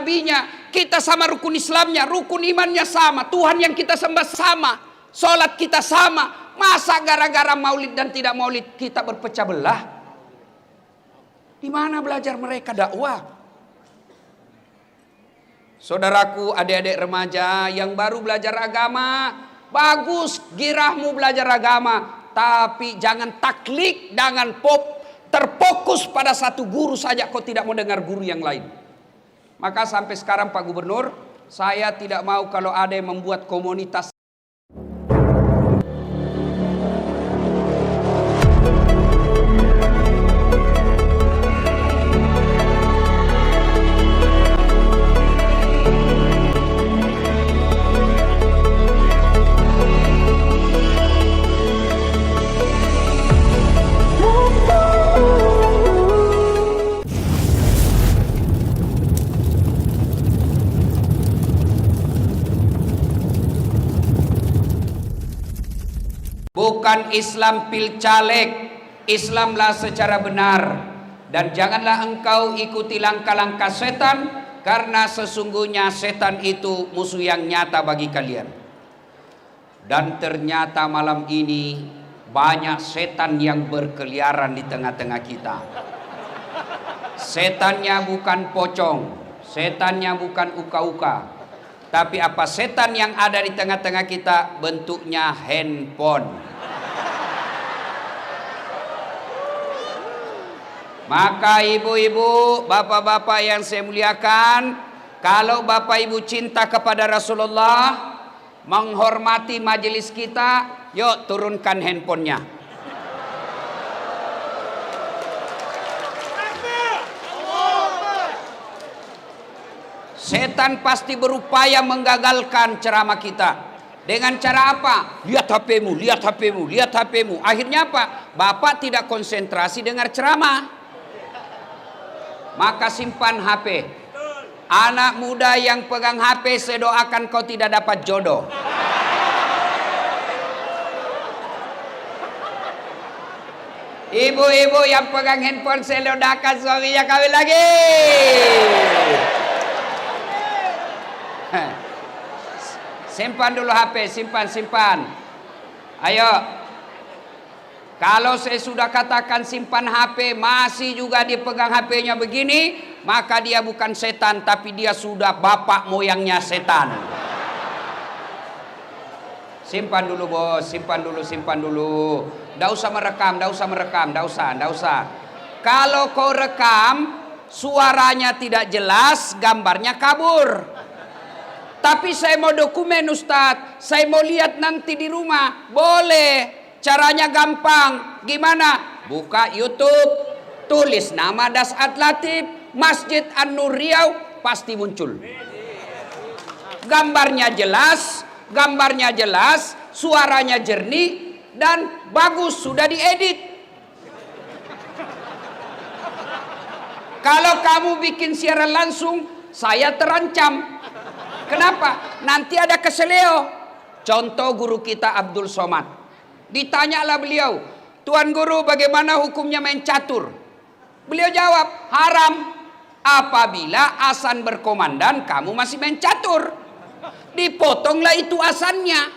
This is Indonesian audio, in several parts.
nabinya, kita sama rukun Islamnya, rukun imannya sama, Tuhan yang kita sembah sama, sholat kita sama. Masa gara-gara maulid dan tidak maulid kita berpecah belah? Di mana belajar mereka dakwah? Saudaraku, adik-adik remaja yang baru belajar agama, bagus girahmu belajar agama, tapi jangan taklid, jangan terfokus pada satu guru saja, kau tidak mau dengar guru yang lain. Maka sampai sekarang Pak Gubernur, saya tidak mau kalau ada yang membuat komunitas. Bukan Islam pil caleg, Islamlah secara benar. Dan janganlah engkau ikuti langkah-langkah setan, karena sesungguhnya setan itu musuh yang nyata bagi kalian. Dan ternyata malam ini banyak setan yang berkeliaran di tengah-tengah kita. Setannya bukan pocong, setannya bukan uka-uka, tapi apa setan yang ada di tengah-tengah kita? Bentuknya handphone. Maka ibu-ibu, bapak-bapak yang saya muliakan, kalau bapak ibu cinta kepada Rasulullah, menghormati majelis kita, yuk turunkan handphonenya. Setan pasti berupaya menggagalkan ceramah kita. Dengan cara apa? Lihat HP-mu, lihat HP-mu, lihat HP-mu. Akhirnya apa? Bapak tidak konsentrasi dengar ceramah. Maka simpan HP. Anak muda yang pegang HP, saya doakan kau tidak dapat jodoh. Ibu-ibu yang pegang handphone, saya doakan suaminya kawin lagi. Simpan dulu HP, simpan. Ayo. Kalau saya sudah katakan simpan HP, masih juga dia pegang HP-nya begini, maka dia bukan setan, tapi dia sudah bapak moyangnya setan. Simpan dulu bos, simpan dulu. Nggak usah merekam. Kalau kau rekam, suaranya tidak jelas, gambarnya kabur. Tapi saya mau dokumen Ustadz, saya mau lihat nanti di rumah, boleh. Caranya gampang. Gimana? Buka YouTube, tulis nama Dasat Latif, Masjid An-Nur Riau, pasti muncul. Gambarnya jelas, suaranya jernih dan bagus, sudah diedit. Kalau kamu bikin siaran langsung, saya terancam. Kenapa? Nanti ada keseleo. Contoh guru kita Abdul Somad. Ditanyalah beliau, Tuan Guru bagaimana hukumnya main catur? Beliau jawab, haram. Apabila azan berkomandan kamu masih main catur. Dipotonglah itu azannya.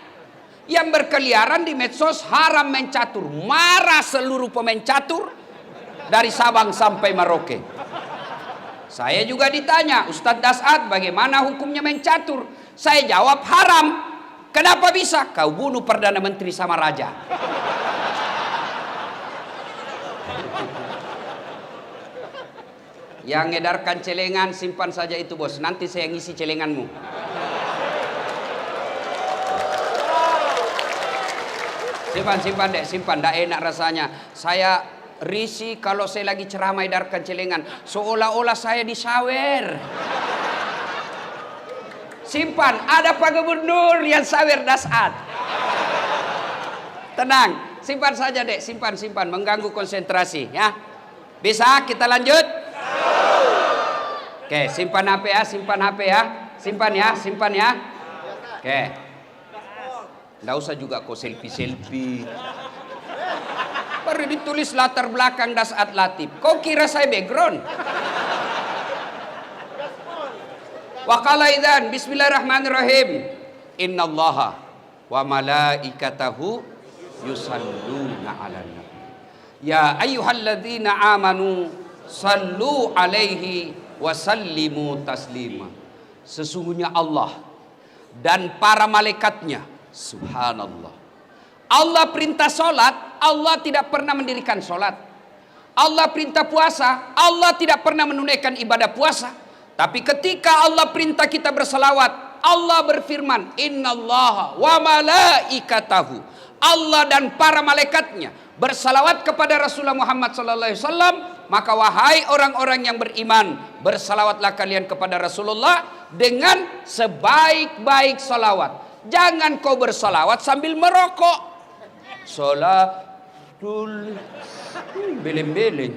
Yang berkeliaran di medsos haram main catur. Marah seluruh pemain catur dari Sabang sampai Merauke. Saya juga ditanya, Ustadz Dasat bagaimana hukumnya main catur? Saya jawab haram. Kenapa bisa? Kau bunuh Perdana Menteri sama Raja. Yang ngedarkan celengan, simpan saja itu bos. Nanti saya ngisi celenganmu. Simpan. Nggak enak rasanya. Saya risih kalau saya lagi ceramah edarkan celengan. Seolah-olah saya disawer. Simpan, ada Pak Gubernur yang sawer Dasat. Tenang, simpan saja dek, simpan, mengganggu konsentrasi ya. Bisa kita lanjut? Oke, simpan HP ya, simpan ya. Oke. Nggak usah juga kok selfie. Baru ditulis latar belakang Dasat Latif. Kau kira saya background? qala idzan bismillahirrahmanirrahim. Innallaha wa malaikatahu yusalluna 'alan nabi. Ya ayyuhalladzina amanu sallu 'alaihi wa sallimu taslima. Sesungguhnya Allah dan para malaikatnya, subhanallah. Allah perintah solat, Allah tidak pernah mendirikan solat. Allah perintah puasa, Allah tidak pernah menunaikan ibadah puasa. Tapi ketika Allah perintah kita berselawat, Allah berfirman, innallaha wa malaikatahu. Allah dan para malaikatnya bersalawat kepada Rasulullah Muhammad sallallahu alaihi wasallam. Maka wahai orang-orang yang beriman, bersalawatlah kalian kepada Rasulullah dengan sebaik-baik salawat. Jangan kau bersalawat sambil merokok. Salatul beleng-beleng.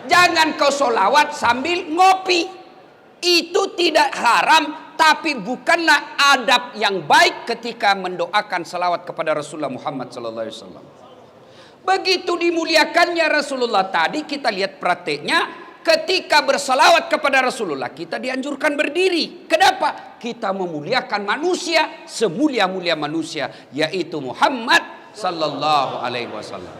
Jangan kau solawat sambil ngopi. Itu tidak haram, tapi bukanlah adab yang baik ketika mendoakan salawat kepada Rasulullah Muhammad sallallahu alaihi wasallam. Begitu dimuliakannya Rasulullah tadi, kita lihat prakteknya. Ketika bersalawat kepada Rasulullah, kita dianjurkan berdiri. Kenapa? Kita memuliakan manusia, semulia-mulia manusia, yaitu Muhammad sallallahu alaihi wasallam.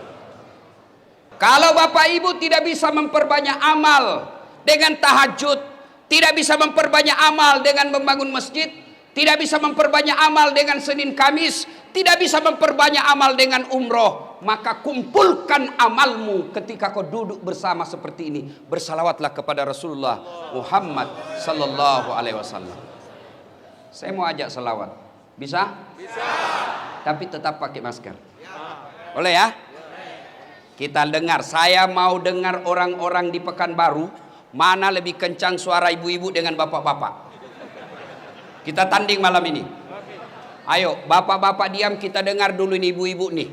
Kalau Bapak Ibu tidak bisa memperbanyak amal dengan tahajud, tidak bisa memperbanyak amal dengan membangun masjid, tidak bisa memperbanyak amal dengan Senin Kamis, tidak bisa memperbanyak amal dengan umroh, maka kumpulkan amalmu ketika kau duduk bersama seperti ini. Bersalawatlah kepada Rasulullah Muhammad sallallahu alaihi wasallam. Saya mau ajak salawat. Bisa? Bisa. Tapi tetap pakai masker. Boleh ya? Kita dengar, saya mau dengar orang-orang di Pekanbaru mana lebih kencang suara ibu-ibu dengan bapak-bapak. Kita tanding malam ini. Ayo, bapak-bapak diam, kita dengar dulu ini ibu-ibu nih.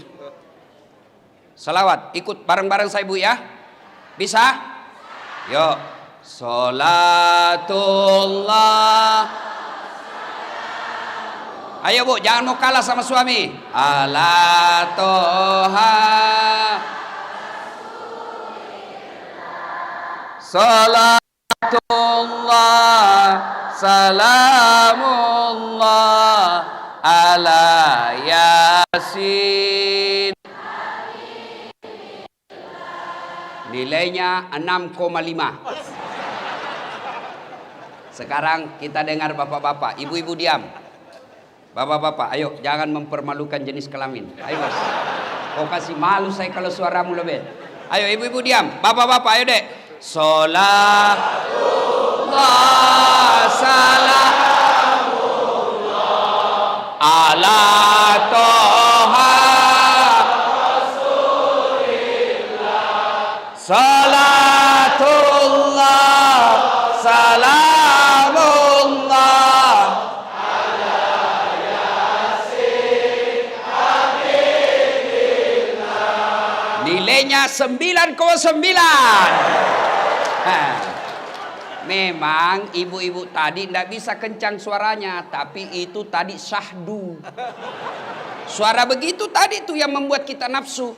Salawat, ikut bareng-bareng saya Bu ya. Bisa? Yuk. Salatullah. Ayo Bu, jangan mau kalah sama suami. Ala toha. Salatullah, salamullah ala yasin. Nilainya 6,5. Sekarang kita dengar bapak-bapak, ibu-ibu diam. Bapak-bapak, ayo jangan mempermalukan jenis kelamin. Ayo Mas. Kau kasih malu saya kalau suaramu lebih. Ayo ibu-ibu diam. Bapak-bapak, ayo dek. Salatullah salamullah ala toha Rasulillah. Salatullah salamullah ala yasin habibillah. Nilainya 9,9. Memang ibu-ibu tadi tidak bisa kencang suaranya, tapi itu tadi syahdu. Suara begitu tadi tuh yang membuat kita nafsu.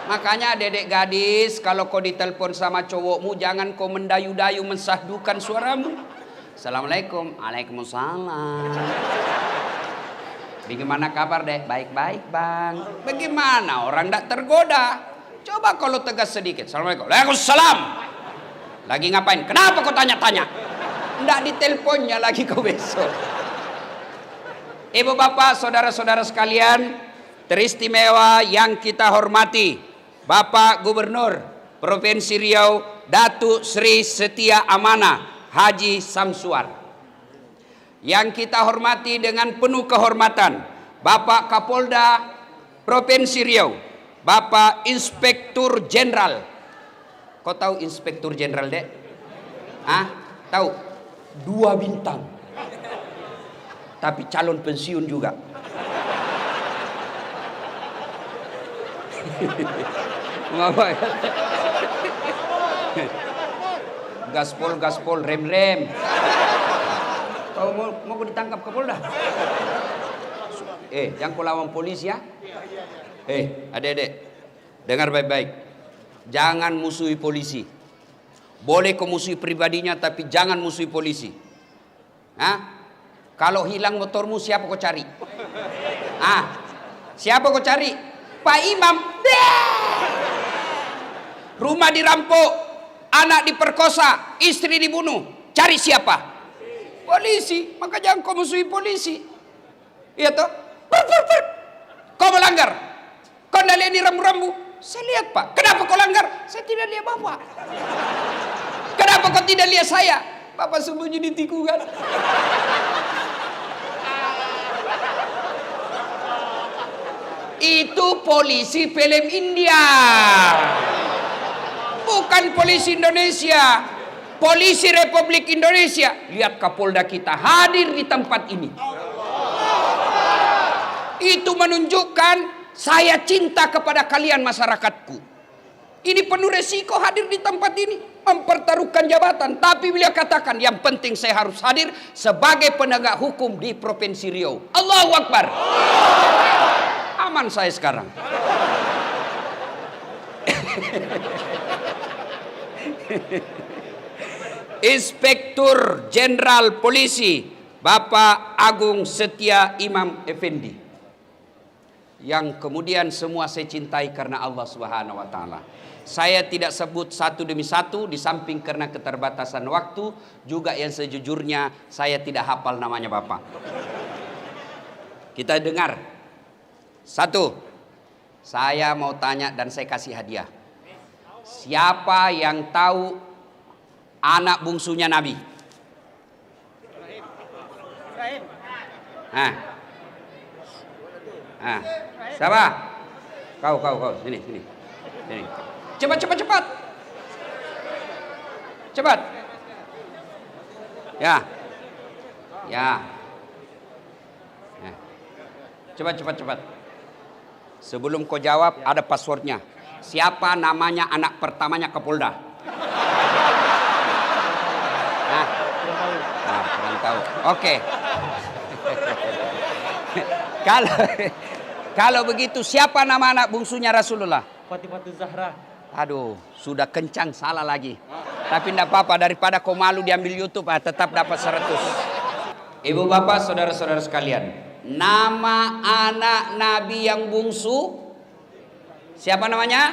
Makanya dedek gadis, kalau kau ditelepon sama cowokmu, jangan kau mendayu-dayu mensahdukan suaramu. Assalamualaikum. Waalaikumsalam. Bagaimana kabar dek? Baik-baik bang. Bagaimana orang tidak tergoda? Coba kalau tegas sedikit. Assalamualaikum. Waalaikumsalam. Lagi ngapain? Kenapa kau tanya-tanya? Nggak diteleponnya lagi kau besok. Ibu bapak, saudara-saudara sekalian, teristimewa yang kita hormati, Bapak Gubernur Provinsi Riau, Datuk Sri Setia Amanah Haji Samsuar. Yang kita hormati dengan penuh kehormatan, Bapak Kapolda Provinsi Riau, Bapak Inspektur Jenderal. Kau tahu Inspektur Jenderal dek? Ah, tahu? 2 bintang. Tapi calon pensiun juga. Ngapa ya? Gaspol, rem. Kau mau ditangkap Kapolda? Jangan kau lawan polisi ya. Adik-adik, dengar baik-baik. Jangan musuhi polisi. Boleh kau musuhi pribadinya, tapi jangan musuhi polisi. Hah? Kalau hilang motormu, siapa kau cari? Siapa kau cari? Pak Imam. Rumah dirampok, anak diperkosa, istri dibunuh. Cari siapa? Polisi. Maka jangan kau musuhi polisi. Iya toh? Kau melanggar. Kau tidak lihat ini rambu-rambu? Saya lihat, Pak. Kenapa kau langgar? Saya tidak lihat Bapak. Kenapa kau tidak lihat saya? Bapak sembunyi di tikungan. Itu polisi film India, bukan polisi Indonesia. Polisi Republik Indonesia. Lihat Kapolda kita hadir di tempat ini. Itu menunjukkan saya cinta kepada kalian masyarakatku. Ini penuh resiko hadir di tempat ini, mempertaruhkan jabatan. Tapi beliau katakan, yang penting saya harus hadir sebagai penegak hukum di Provinsi Riau. Allahu Akbar. Aman saya sekarang. Inspektur Jenderal Polisi Bapak Agung Setia Imam Effendi, yang kemudian semua saya cintai karena Allah Subhanahu wa taala. Saya tidak sebut satu demi satu, di samping karena keterbatasan waktu, juga yang sejujurnya saya tidak hafal namanya Bapak. Kita dengar. Satu, saya mau tanya dan saya kasih hadiah. Siapa yang tahu anak bungsunya Nabi? Siapa? Kau, sini. Cepat. Ya. Cepat. Sebelum kau jawab, ada passwordnya. Siapa namanya anak pertamanya Kapolda? Kurang tahu. Oke. Kalau begitu, siapa nama anak bungsunya Rasulullah? Fatimah Zahra. Aduh, sudah kencang, salah lagi. Tapi tidak apa-apa, daripada kau malu diambil YouTube, tetap dapat 100. Ibu bapak, saudara-saudara sekalian, nama anak Nabi yang bungsu, siapa namanya?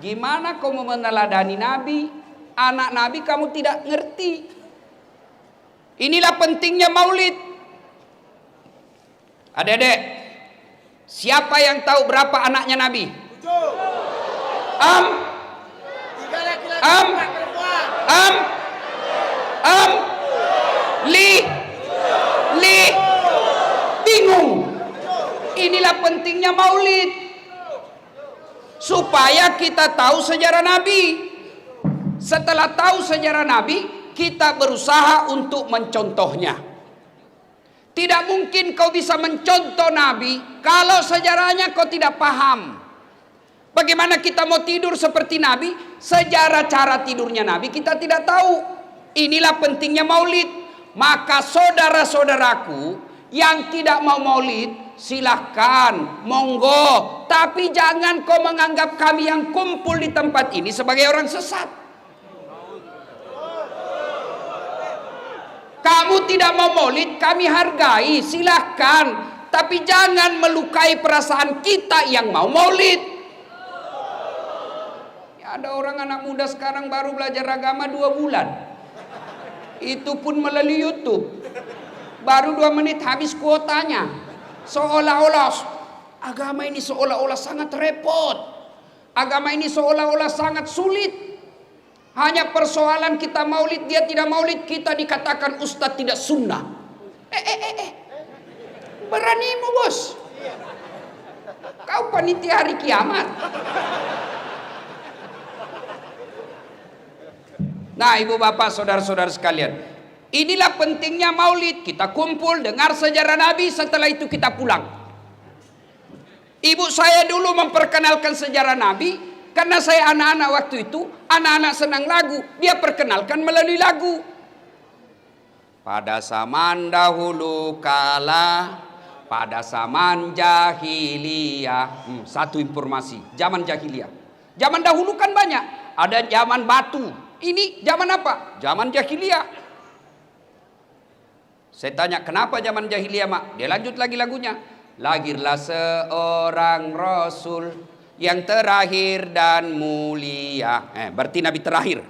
Gimana kau mau meneladani Nabi? Anak Nabi kamu tidak ngerti. Inilah pentingnya maulid. Adik-adik, siapa yang tahu berapa anaknya Nabi? 7. 3 laki-laki, 4 perempuan. Bingung. Inilah pentingnya maulid, supaya kita tahu sejarah Nabi. Setelah tahu sejarah Nabi, kita berusaha untuk mencontohnya. Tidak mungkin kau bisa mencontoh Nabi kalau sejarahnya kau tidak paham. Bagaimana kita mau tidur seperti Nabi? Sejarah cara tidurnya Nabi kita tidak tahu. Inilah pentingnya maulid. Maka saudara-saudaraku yang tidak mau maulid, silahkan, monggo. Tapi jangan kau menganggap kami yang kumpul di tempat ini sebagai orang sesat. Kamu tidak mau maulid, kami hargai, silahkan. Tapi jangan melukai perasaan kita yang mau maulid. Ya, ada orang anak muda sekarang baru belajar agama 2 bulan. Itu pun melalui YouTube. Baru 2 menit habis kuotanya. Seolah-olah agama ini seolah-olah sangat repot. Agama ini seolah-olah sangat sulit. Hanya persoalan kita maulid, dia tidak maulid, kita dikatakan ustadz tidak sunnah. Beranimu bos. Kau panitia hari kiamat. Nah ibu bapak saudara-saudara sekalian, inilah pentingnya maulid. Kita kumpul dengar sejarah Nabi, setelah itu kita pulang. Ibu saya dulu memperkenalkan sejarah Nabi. Karena saya anak-anak waktu itu, anak-anak senang lagu, dia perkenalkan melalui lagu. Pada zaman dahulu kala, pada zaman jahiliyah. Satu informasi, zaman jahiliyah. Zaman dahulu kan banyak. Ada zaman batu. Ini zaman apa? Zaman jahiliyah. Saya tanya, kenapa zaman jahiliyah, Mak? Dia lanjut lagi lagunya. Lahirlah seorang Rasul yang terakhir dan mulia. Berarti Nabi terakhir.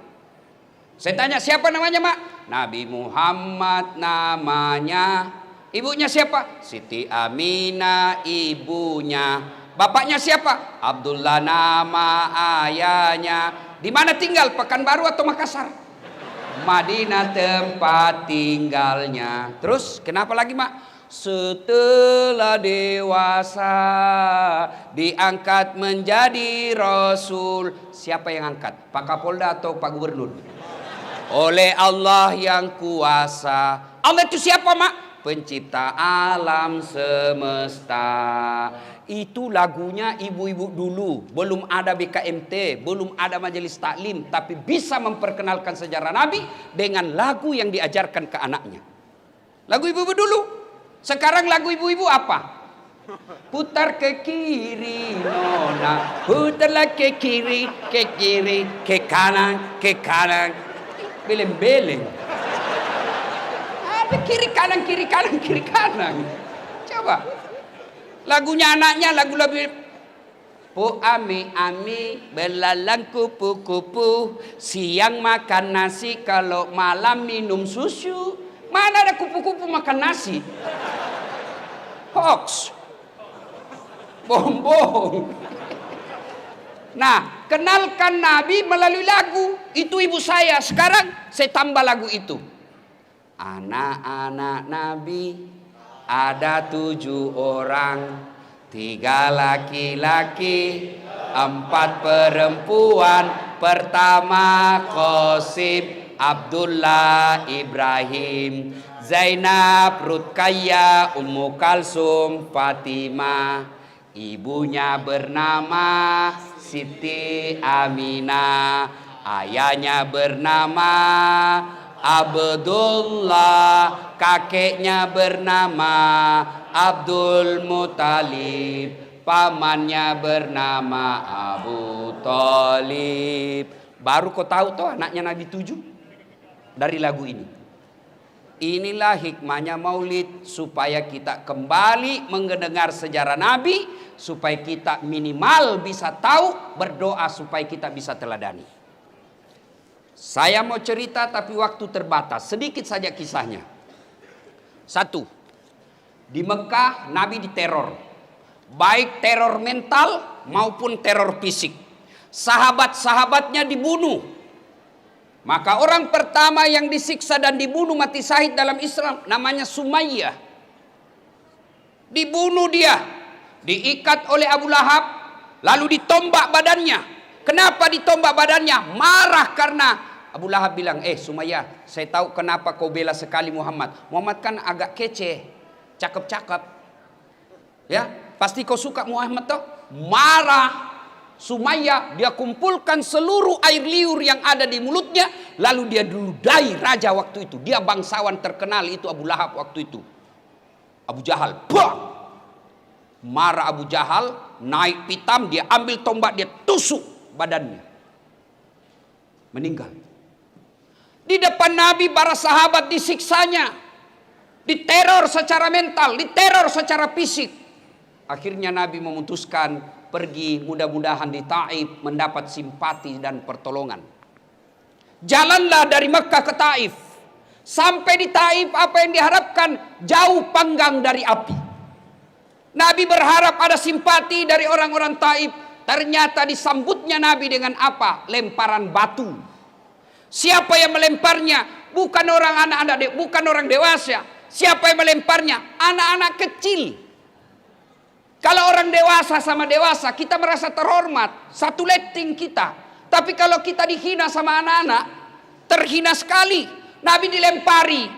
Saya tanya, siapa namanya, Mak? Nabi Muhammad namanya. Ibunya siapa? Siti Aminah ibunya. Bapaknya siapa? Abdullah nama ayahnya. Di mana tinggal? Pekanbaru atau Makassar? Madinah tempat tinggalnya. Terus kenapa lagi, Mak? Setelah dewasa diangkat menjadi Rasul. Siapa yang angkat? Pak Kapolda atau Pak Gubernur? Oleh Allah yang kuasa. Allah itu siapa, Mak? Pencipta alam semesta. Itu lagunya ibu-ibu dulu. Belum ada BKMT, belum ada majelis taklim, tapi bisa memperkenalkan sejarah Nabi dengan lagu yang diajarkan ke anaknya. Lagu ibu-ibu dulu. Sekarang lagu ibu-ibu apa? Putar ke kiri nona, putarlah ke kiri, ke kanan, beleng-beleng. Ada kiri kanan, kiri kanan, kiri kanan. Coba. Lagunya anaknya lagu-lagu. Po ami belalang kupu-kupu, siang makan nasi, kalau malam minum susu. Mana ada kupu-kupu makan nasi? Hoax. Bohong-bohong. Nah, kenalkan Nabi melalui lagu. Itu ibu saya. Sekarang saya tambah lagu itu. Anak-anak Nabi ada 7 orang, 3 laki-laki, 4 perempuan. Pertama Qasim, Abdullah, Ibrahim, Zainab, Ruqayyah, Ummu Kalsum, Fatimah. Ibunya bernama Siti Aminah, ayahnya bernama Abdullah, kakeknya bernama Abdul Muthalib, pamannya bernama Abu Thalib. Baru kau tahu tuh anaknya Nabi 7 dari lagu ini. Inilah hikmahnya maulid, supaya kita kembali mendengar sejarah Nabi, supaya kita minimal bisa tahu, berdoa supaya kita bisa teladani. Saya mau cerita tapi waktu terbatas. Sedikit saja kisahnya. 1. Di Mekah Nabi diteror. Baik teror mental maupun teror fisik. Sahabat-sahabatnya dibunuh. Maka orang pertama yang disiksa dan dibunuh mati syahid dalam Islam namanya Sumayyah. Dibunuh dia. Diikat oleh Abu Lahab. Lalu ditombak badannya. Kenapa ditombak badannya? Marah karena Abu Lahab bilang, Sumayyah, saya tahu kenapa kau bela sekali Muhammad. Muhammad kan agak kece, cakep-cakep. Ya, pasti kau suka Muhammad toh? Marah Sumayyah, dia kumpulkan seluruh air liur yang ada di mulutnya, lalu dia diludai raja waktu itu. Dia bangsawan terkenal itu Abu Lahab waktu itu. Abu Jahal, bang! Marah Abu Jahal, naik pitam, dia ambil tombak, dia tusuk badannya. Meninggal. Di depan Nabi para sahabat disiksanya. Diteror secara mental, diteror secara fisik. Akhirnya Nabi memutuskan pergi, mudah-mudahan di Taif mendapat simpati dan pertolongan. Jalanlah dari Mekah ke Taif. Sampai di Taif apa yang diharapkan? Jauh panggang dari api. Nabi berharap ada simpati dari orang-orang Taif. Ternyata disambutnya Nabi dengan apa? Lemparan batu. Siapa yang melemparnya? Bukan orang anak-anak, bukan orang dewasa. Siapa yang melemparnya? Anak-anak kecil. Kalau orang dewasa sama dewasa, kita merasa terhormat. Satu letting kita. Tapi kalau kita dihina sama anak-anak, terhina sekali. Nabi dilempari,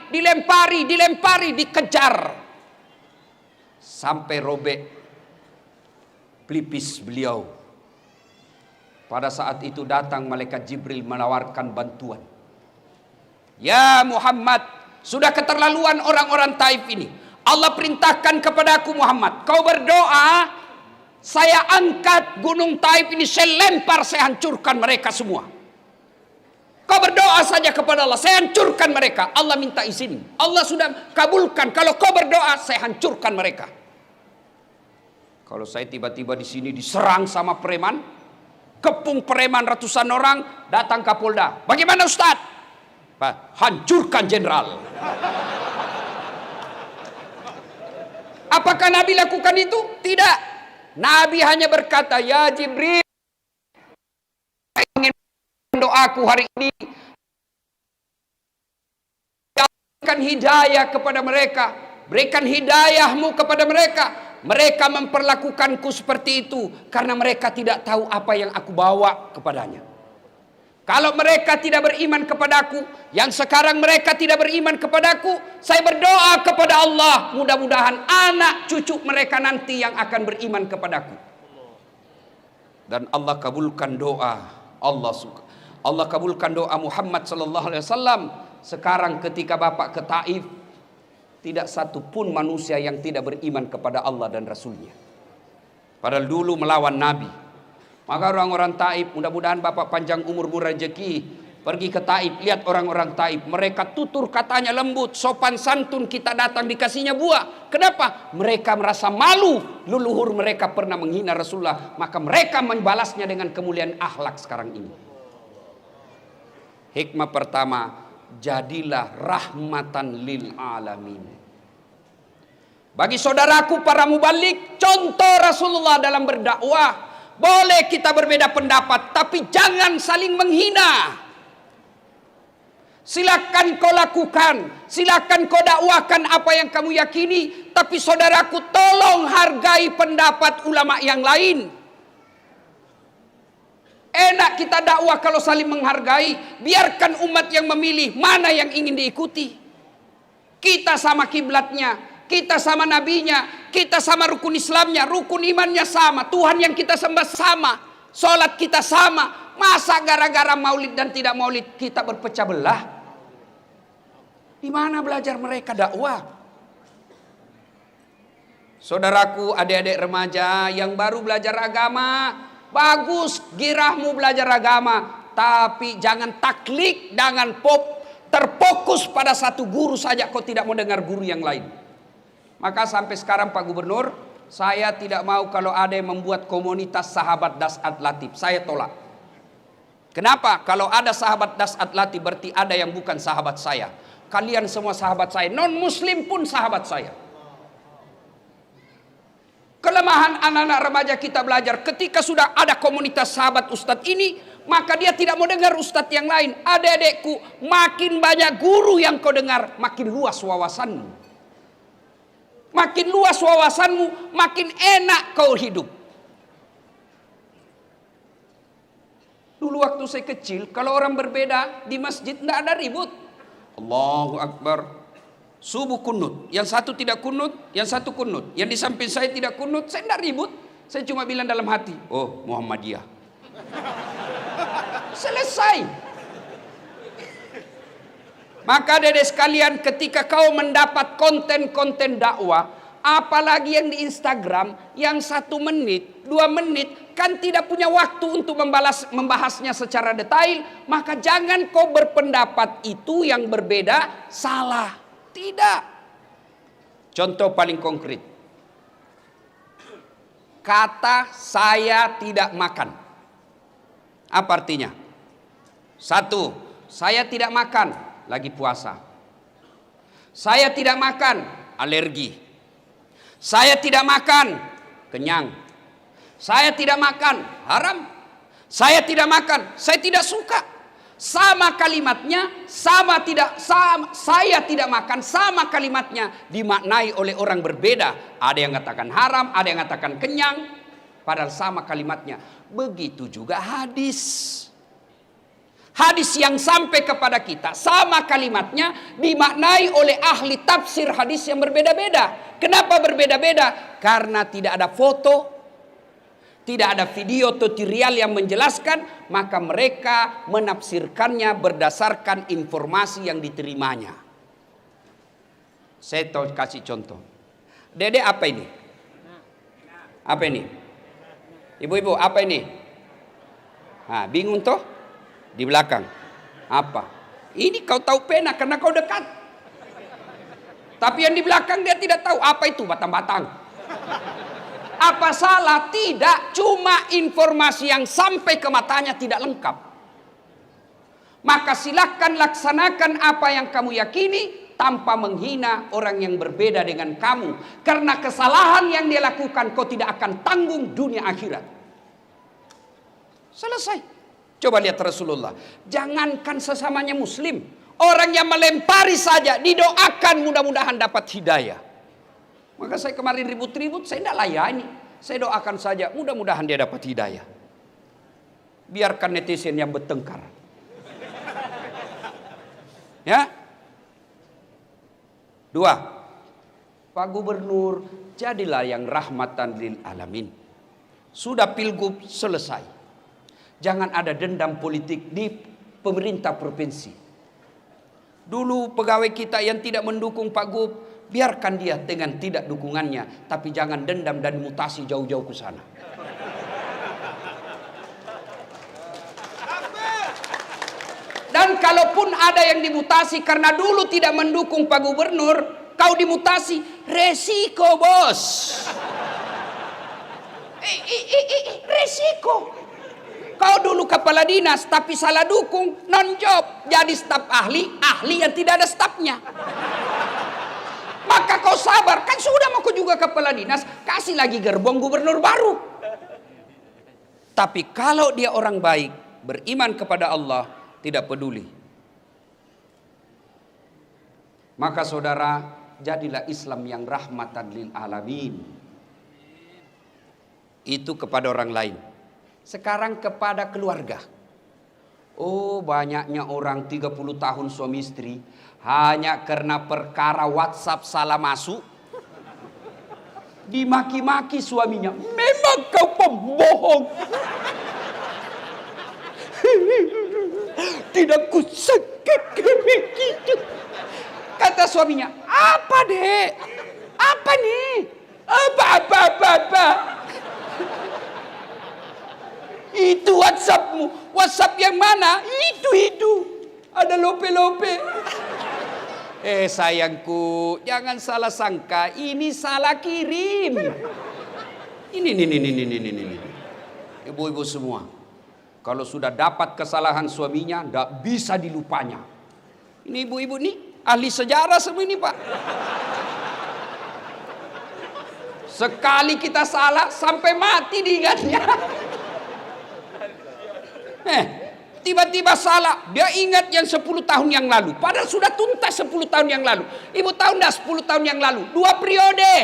dikejar. Sampai robek pelipis beliau. Pada saat itu datang malaikat Jibril menawarkan bantuan. Ya Muhammad, sudah keterlaluan orang-orang Taif ini. Allah perintahkan kepadaku Muhammad, kau berdoa Saya angkat gunung Taif ini, saya lempar, saya hancurkan mereka semua. Kau berdoa saja kepada Allah, saya hancurkan mereka. Allah minta izin, Allah sudah kabulkan. Kalau kau berdoa, saya hancurkan mereka. Kalau saya tiba-tiba di sini diserang sama preman, kepung preman ratusan orang, datang Kapolda. Bagaimana Ustaz? Hancurkan jenderal. Apakah Nabi lakukan itu? Tidak. Nabi hanya berkata, ya Jibril, ingin doaku hari ini, berikan hidayah kepada mereka, berikan hidayahmu kepada mereka. Mereka memperlakukanku seperti itu karena mereka tidak tahu apa yang aku bawa kepadanya. Kalau mereka tidak beriman kepadaku, yang sekarang mereka tidak beriman kepadaku, saya berdoa kepada Allah, mudah-mudahan anak cucu mereka nanti yang akan beriman kepadaku. Dan Allah kabulkan doa. Allah kabulkan doa Muhammad sallallahu alaihi wasallam. Sekarang ketika Bapak ke Taif, tidak satu pun manusia yang tidak beriman kepada Allah dan Rasulnya. Padahal dulu melawan Nabi. Maka orang-orang Taif, mudah-mudahan Bapak panjang umur rezeki, pergi ke Taif, lihat orang-orang Taif, mereka tutur katanya lembut, sopan santun, kita datang dikasihnya buah. Kenapa? Mereka merasa malu, leluhur mereka pernah menghina Rasulullah, maka mereka membalasnya dengan kemuliaan akhlak sekarang ini. Hikmah pertama, jadilah rahmatan lil alamin. Bagi saudaraku para mubalik, contoh Rasulullah dalam berdakwah. Boleh kita berbeda pendapat, tapi jangan saling menghina. Silakan kau lakukan, silakan kau dakwakan apa yang kamu yakini, tapi saudaraku tolong hargai pendapat ulama yang lain. Enak kita dakwah kalau saling menghargai, biarkan umat yang memilih mana yang ingin diikuti. Kita sama kiblatnya, kita sama nabinya, kita sama rukun Islamnya, rukun imannya sama, Tuhan yang kita sembah sama, sholat kita sama. Masa gara-gara maulid dan tidak maulid kita berpecah belah? Di mana belajar mereka dakwah? Saudaraku, adik-adik remaja yang baru belajar agama, bagus girahmu belajar agama, tapi jangan taklid, jangan terfokus pada satu guru saja, kau tidak mau dengar guru yang lain. Maka sampai sekarang Pak Gubernur, saya tidak mau kalau ada yang membuat komunitas sahabat Dasat Latif, saya tolak. Kenapa? Kalau ada sahabat Dasat Latif berarti ada yang bukan sahabat saya. Kalian semua sahabat saya, non muslim pun sahabat saya. Kelemahan anak-anak remaja kita belajar, ketika sudah ada komunitas sahabat ustadz ini, maka dia tidak mau dengar ustadz yang lain. Adik-adikku, makin banyak guru yang kau dengar, makin luas wawasanmu. Makin luas wawasanmu, makin enak kau hidup. Dulu waktu saya kecil, kalau orang berbeda di masjid tidak ada ribut. Allahu Akbar. Subuh kunut, yang satu tidak kunut, yang satu kunut. Yang di samping saya tidak kunut, saya tidak ribut. Saya cuma bilang dalam hati, oh Muhammadiyah. Selesai. Maka dedek sekalian, ketika kau mendapat konten-konten dakwah, apalagi yang di Instagram, yang 1 menit, 2 menit, kan tidak punya waktu untuk membahasnya secara detail, maka jangan kau berpendapat itu yang berbeda salah. Tidak. Contoh paling konkret. Kata saya tidak makan. Apa artinya? 1, saya tidak makan. Lagi puasa. Saya tidak makan, alergi. Saya tidak makan, kenyang. Saya tidak makan, haram. Saya tidak makan, saya tidak suka. Sama kalimatnya, saya tidak makan, sama kalimatnya dimaknai oleh orang berbeda. Ada yang katakan haram, ada yang katakan kenyang, padahal sama kalimatnya. Begitu juga hadis. Hadis yang sampai kepada kita sama kalimatnya dimaknai oleh ahli tafsir hadis yang berbeda-beda. Kenapa berbeda-beda? Karena tidak ada foto, tidak ada video tutorial yang menjelaskan, maka mereka menafsirkannya berdasarkan informasi yang diterimanya. Saya tahu kasih contoh. Dede apa ini? Apa ini? Ibu-ibu, apa ini? Bingung toh? Di belakang. Apa? Ini kau tahu pena karena kau dekat. Tapi yang di belakang dia tidak tahu. Apa itu batang-batang? Apa salah? Tidak. Cuma informasi yang sampai ke matanya tidak lengkap. Maka silakan laksanakan apa yang kamu yakini tanpa menghina orang yang berbeda dengan kamu. Karena kesalahan yang dia lakukan kau tidak akan tanggung dunia akhirat. Selesai. Coba lihat Rasulullah. Jangankan sesamanya muslim. Orang yang melempari saja didoakan mudah-mudahan dapat hidayah. Maka saya kemarin ribut-ribut, saya tidak layani. Saya doakan saja mudah-mudahan dia dapat hidayah. Biarkan netizen yang bertengkar. Ya. 2. Pak Gubernur, jadilah yang rahmatan lil alamin. Sudah pilgub selesai. Jangan ada dendam politik di pemerintah provinsi. Dulu pegawai kita yang tidak mendukung Pak Gub, biarkan dia dengan tidak dukungannya. Tapi jangan dendam dan mutasi jauh-jauh ke sana. Dan kalaupun ada yang dimutasi karena dulu tidak mendukung Pak Gubernur, kau dimutasi, resiko bos. Resiko. Kau dulu kepala dinas tapi salah dukung, non-job. Jadi staf ahli yang tidak ada stafnya. Maka kau sabar, kan sudah mau kau juga kepala dinas, kasih lagi gerbong gubernur baru. Tapi kalau dia orang baik, beriman kepada Allah, tidak peduli. Maka saudara, jadilah Islam yang rahmatan lil alamin. Itu kepada orang lain. Sekarang kepada keluarga. Oh, banyaknya orang 30 tahun suami istri hanya karena perkara WhatsApp salah masuk dimaki-maki suaminya. Memang kau pembohong. Tidak kusangka begitu. Kata suaminya, apa dek? Apa nih? Apa. Itu WhatsAppmu. WhatsApp yang mana? Itu. Ada lope-lope. Sayangku, jangan salah sangka. Ini salah kirim. Ini. Ibu-ibu semua. Kalau sudah dapat kesalahan suaminya, tidak bisa dilupanya. Ini ibu-ibu nih, ahli sejarah semua ini Pak. Sekali kita salah, sampai mati diingatnya. Tiba-tiba salah, dia ingat yang 10 tahun yang lalu. Padahal sudah tuntas 10 tahun yang lalu. Ibu tahu enggak 10 tahun yang lalu? 2 periode.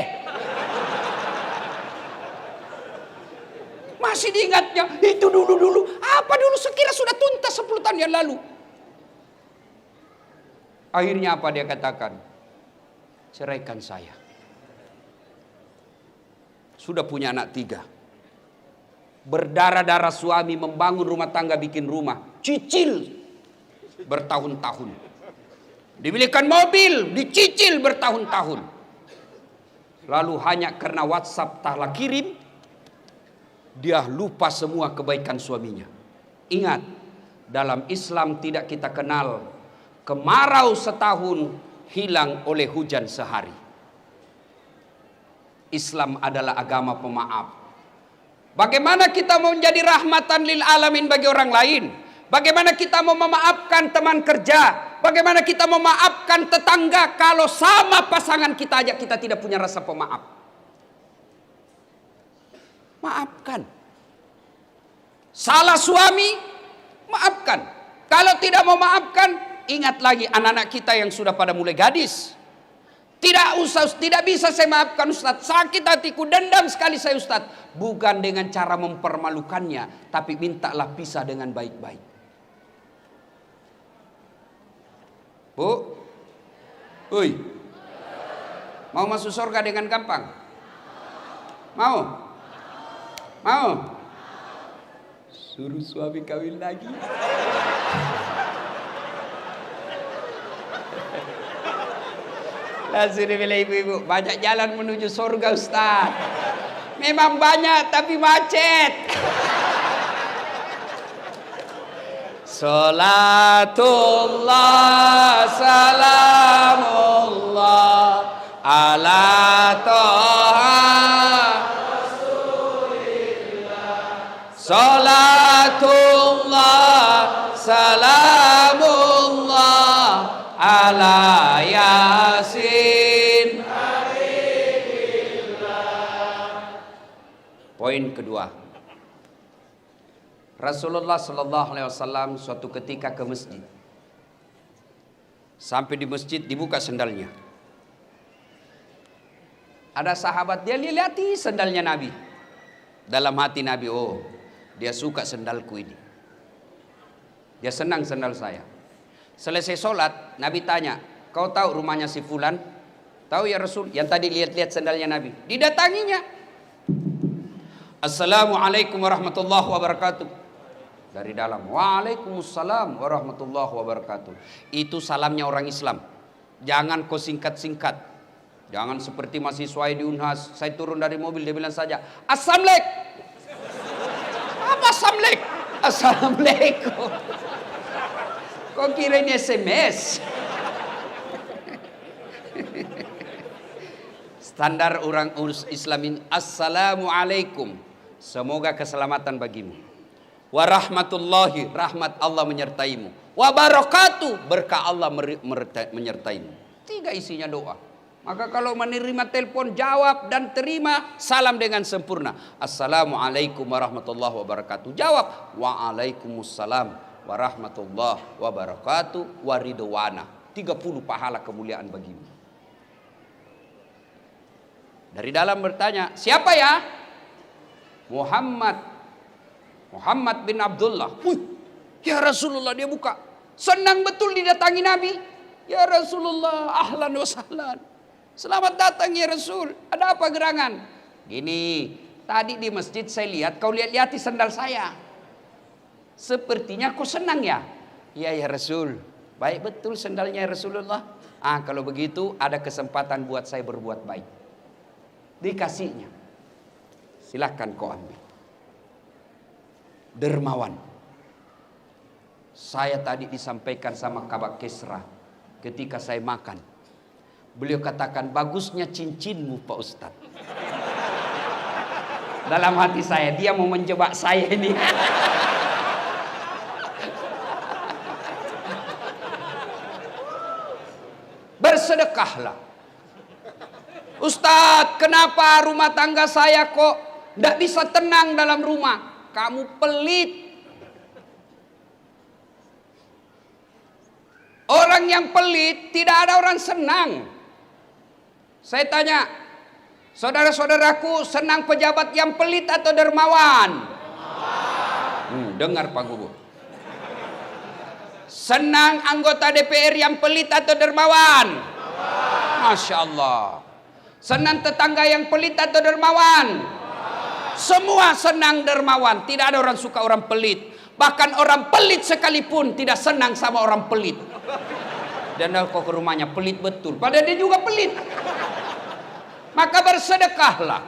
Masih diingatnya, itu dulu. Apa dulu sekira sudah tuntas 10 tahun yang lalu. Akhirnya apa dia katakan? Ceraikan saya. Sudah punya anak 3. Berdarah-darah suami membangun rumah tangga, bikin rumah. Cicil bertahun-tahun. Dibelikan mobil, dicicil bertahun-tahun. Lalu hanya karena WhatsApp tak kirim, dia lupa semua kebaikan suaminya. Ingat, dalam Islam tidak kita kenal kemarau setahun hilang oleh hujan sehari. Islam adalah agama pemaaf. Bagaimana kita mau menjadi rahmatan lil alamin bagi orang lain? Bagaimana kita mau memaafkan teman kerja? Bagaimana kita mau memaafkan tetangga kalau sama pasangan kita aja kita tidak punya rasa pemaaf? Maafkan. Salah suami, maafkan. Kalau tidak mau maafkan, ingat lagi anak-anak kita yang sudah pada mulai gadis. Tidak bisa saya maafkan Ustaz. Sakit hatiku, dendam sekali saya Ustaz. Bukan dengan cara mempermalukannya, tapi mintalah pisah dengan baik-baik. Bu, mau masuk surga dengan gampang? Mau? Suruh suami kawin lagi. Langsung dipilih ibu-ibu. Banyak jalan menuju surga Ustaz. Memang banyak tapi macet. Salatullah salamullah ala toha Salatullah salamullah ala yasin. Poin kedua, Rasulullah Sallallahu Alaihi Wasallam suatu ketika ke masjid. Sampai di masjid dibuka sendalnya. Ada sahabat, dia lihati sendalnya Nabi. Dalam hati Nabi, oh dia suka sendalku ini. Dia senang sendal saya. Selesai sholat, Nabi tanya, kau tahu rumahnya si Fulan? Tahu ya Rasul, yang tadi lihat-lihat sendalnya Nabi. Didatanginya. Assalamualaikum warahmatullahi wabarakatuh. Dari dalam, waalaikumsalam warahmatullahi wabarakatuh. Itu salamnya orang Islam. Jangan kau singkat-singkat. Jangan seperti mahasiswa di Unhas. Saya turun dari mobil, dia bilang saja, Assalamualaikum. Apa Assalamualaikum? Assalamualaikum. Kau kira ini SMS? Standar orang Islam ini, Assalamualaikum. Semoga keselamatan bagimu. Warahmatullahi, rahmat Allah menyertaimu. Wabarakatuh, berkah Allah menyertaimu. 3 isinya doa. Maka kalau menerima telepon, jawab dan terima salam dengan sempurna. Assalamualaikum warahmatullahi wabarakatuh. Jawab, waalaikumsalam warahmatullahi wabarakatuh waridwana. 30 pahala kemuliaan bagimu. Dari dalam bertanya, siapa ya? Muhammad bin Abdullah. Ya Rasulullah, dia buka. Senang betul didatangi Nabi. Ya Rasulullah, ahlan wa sahlan. Selamat datang ya Rasul. Ada apa gerangan? Gini, tadi di masjid saya lihat kau lihat-lihati sandal saya. Sepertinya kau senang ya? Iya ya Rasul. Baik betul sandalnya ya Rasulullah. Kalau begitu ada kesempatan buat saya berbuat baik. Dikasihnya. Silahkan kau ambil. Dermawan. Saya tadi disampaikan sama Kabak Kesra ketika saya makan. Beliau katakan, bagusnya cincinmu Pak Ustadz. Dalam hati saya, dia mau menjebak saya ini. Bersedekahlah. Ustadz, kenapa rumah tangga saya kok tidak bisa tenang dalam rumah? Kamu pelit. Orang yang pelit tidak ada orang senang. Saya tanya, saudara-saudaraku senang pejabat yang pelit atau dermawan? Dengar Pak Gubernur. Senang anggota DPR yang pelit atau dermawan? Masya Allah. Senang tetangga yang pelit atau dermawan? Semua senang dermawan. Tidak ada orang suka orang pelit. Bahkan orang pelit sekalipun tidak senang sama orang pelit. Dan kok ke rumahnya pelit betul. Padahal dia juga pelit. Maka bersedekahlah.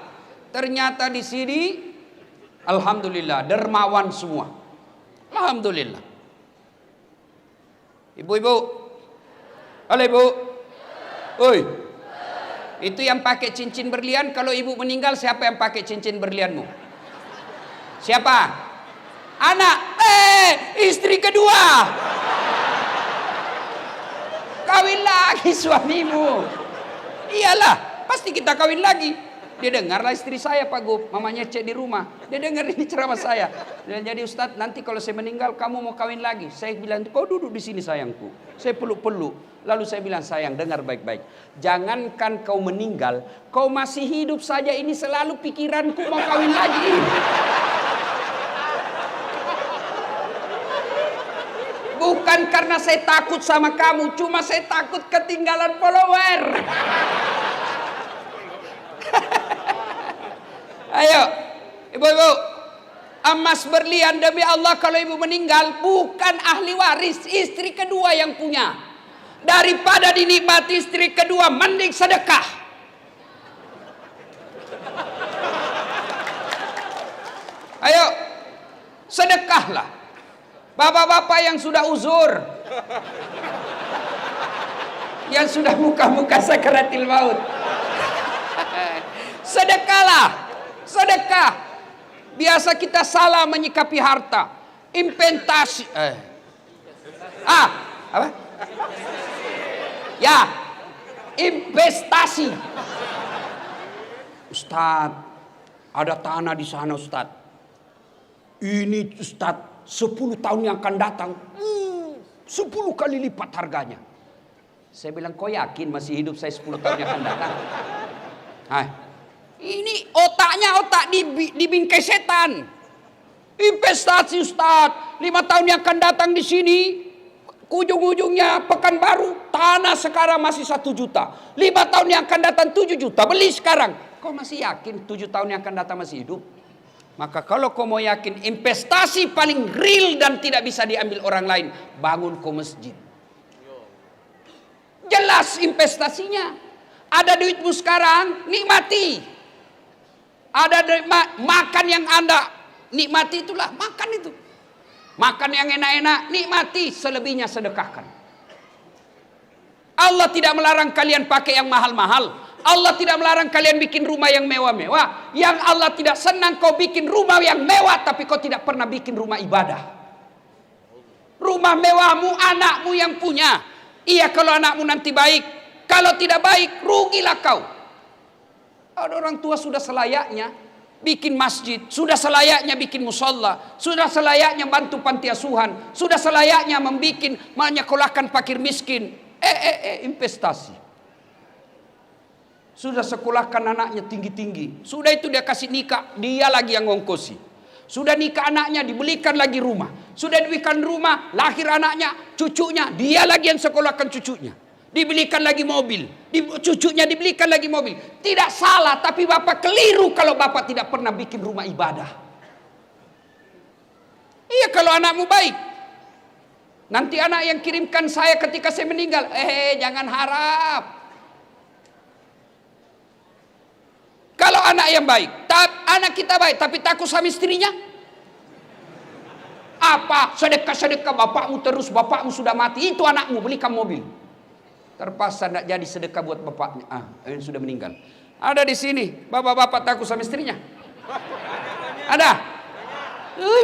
Ternyata di sini, alhamdulillah, dermawan semua. Alhamdulillah. Ibu-ibu, halo ibu. Oi. Itu yang pakai cincin berlian, kalau ibu meninggal siapa yang pakai cincin berlianmu? Siapa? Anak. Istri kedua. Kawin lagi suamimu. Iyalah, pasti kita kawin lagi. Dia dengarlah istri saya Pak Gub, mamanya cek di rumah. Dia dengar ini ceramah saya. Dan jadi Ustadz, nanti kalau saya meninggal kamu mau kawin lagi. Saya bilang, kau duduk di sini sayangku. Saya peluk-peluk. Lalu saya bilang, sayang dengar baik-baik. Jangankan kau meninggal, kau masih hidup saja ini selalu pikiranku mau kawin lagi. Bukan karena saya takut sama kamu, cuma saya takut ketinggalan follower. Ayo, ibu-ibu, emas berlian demi Allah kalau ibu meninggal bukan ahli waris, istri kedua yang punya. Daripada dinikmati istri kedua, mending sedekah. Ayo, sedekahlah. Bapak-bapak yang sudah uzur, yang sudah muka-muka sakaratil maut, sedekahlah. Sedekah. Biasa kita salah menyikapi harta. Investasi. Apa? Ya, investasi. Ustadz, ada tanah di sana Ustadz. Ini Ustadz, 10 tahun yang akan datang, 10 kali lipat harganya. Saya bilang, kau yakin masih hidup saya 10 tahun yang akan datang? Ini otaknya otak di bingkai setan. Investasi Ustadz, 5 tahun yang akan datang di sini, ujung-ujungnya Pekanbaru, tanah sekarang masih 1 juta. 5 tahun yang akan datang 7 juta, beli sekarang. Kau masih yakin 7 tahun yang akan datang masih hidup? Maka kalau kau mau yakin investasi paling real dan tidak bisa diambil orang lain, bangun kau masjid. Jelas investasinya. Ada duitmu sekarang, nikmati. Ada makan yang Anda nikmati, itulah makan itu. Makan yang enak-enak, nikmati, selebihnya sedekahkan. Allah tidak melarang kalian pakai yang mahal-mahal. Allah tidak melarang kalian bikin rumah yang mewah-mewah. Yang Allah tidak senang kau bikin rumah yang mewah tapi kau tidak pernah bikin rumah ibadah. Rumah mewahmu anakmu yang punya. Iya kalau anakmu nanti baik. Kalau tidak baik, rugilah kau. Ada orang tua sudah selayaknya bikin masjid, sudah selayaknya bikin musalla, sudah selayaknya bantu panti asuhan, sudah selayaknya menyekolahkan fakir miskin. Investasi. Sudah sekolahkan anaknya tinggi-tinggi. Sudah itu dia kasih nikah, dia lagi yang ngongkosi. Sudah nikah anaknya, dibelikan lagi rumah. Sudah dibelikan rumah, lahir anaknya, cucunya, dia lagi yang sekolahkan cucunya. Dibelikan lagi mobil, cucunya dibelikan lagi mobil. Tidak salah, tapi bapak keliru kalau bapak tidak pernah bikin rumah ibadah. Iya kalau anakmu baik. Nanti anak yang kirimkan saya ketika saya meninggal, jangan harap. Kalau anak yang baik, anak kita baik, tapi takut sama istrinya. Apa? Sedekah-sedekah bapakmu terus, bapakmu sudah mati, itu anakmu belikan mobil. Terpaksa tidak jadi sedekah buat bapaknya. Yang sudah meninggal. Ada di sini. Bapak-bapak takut sama istrinya? Ada?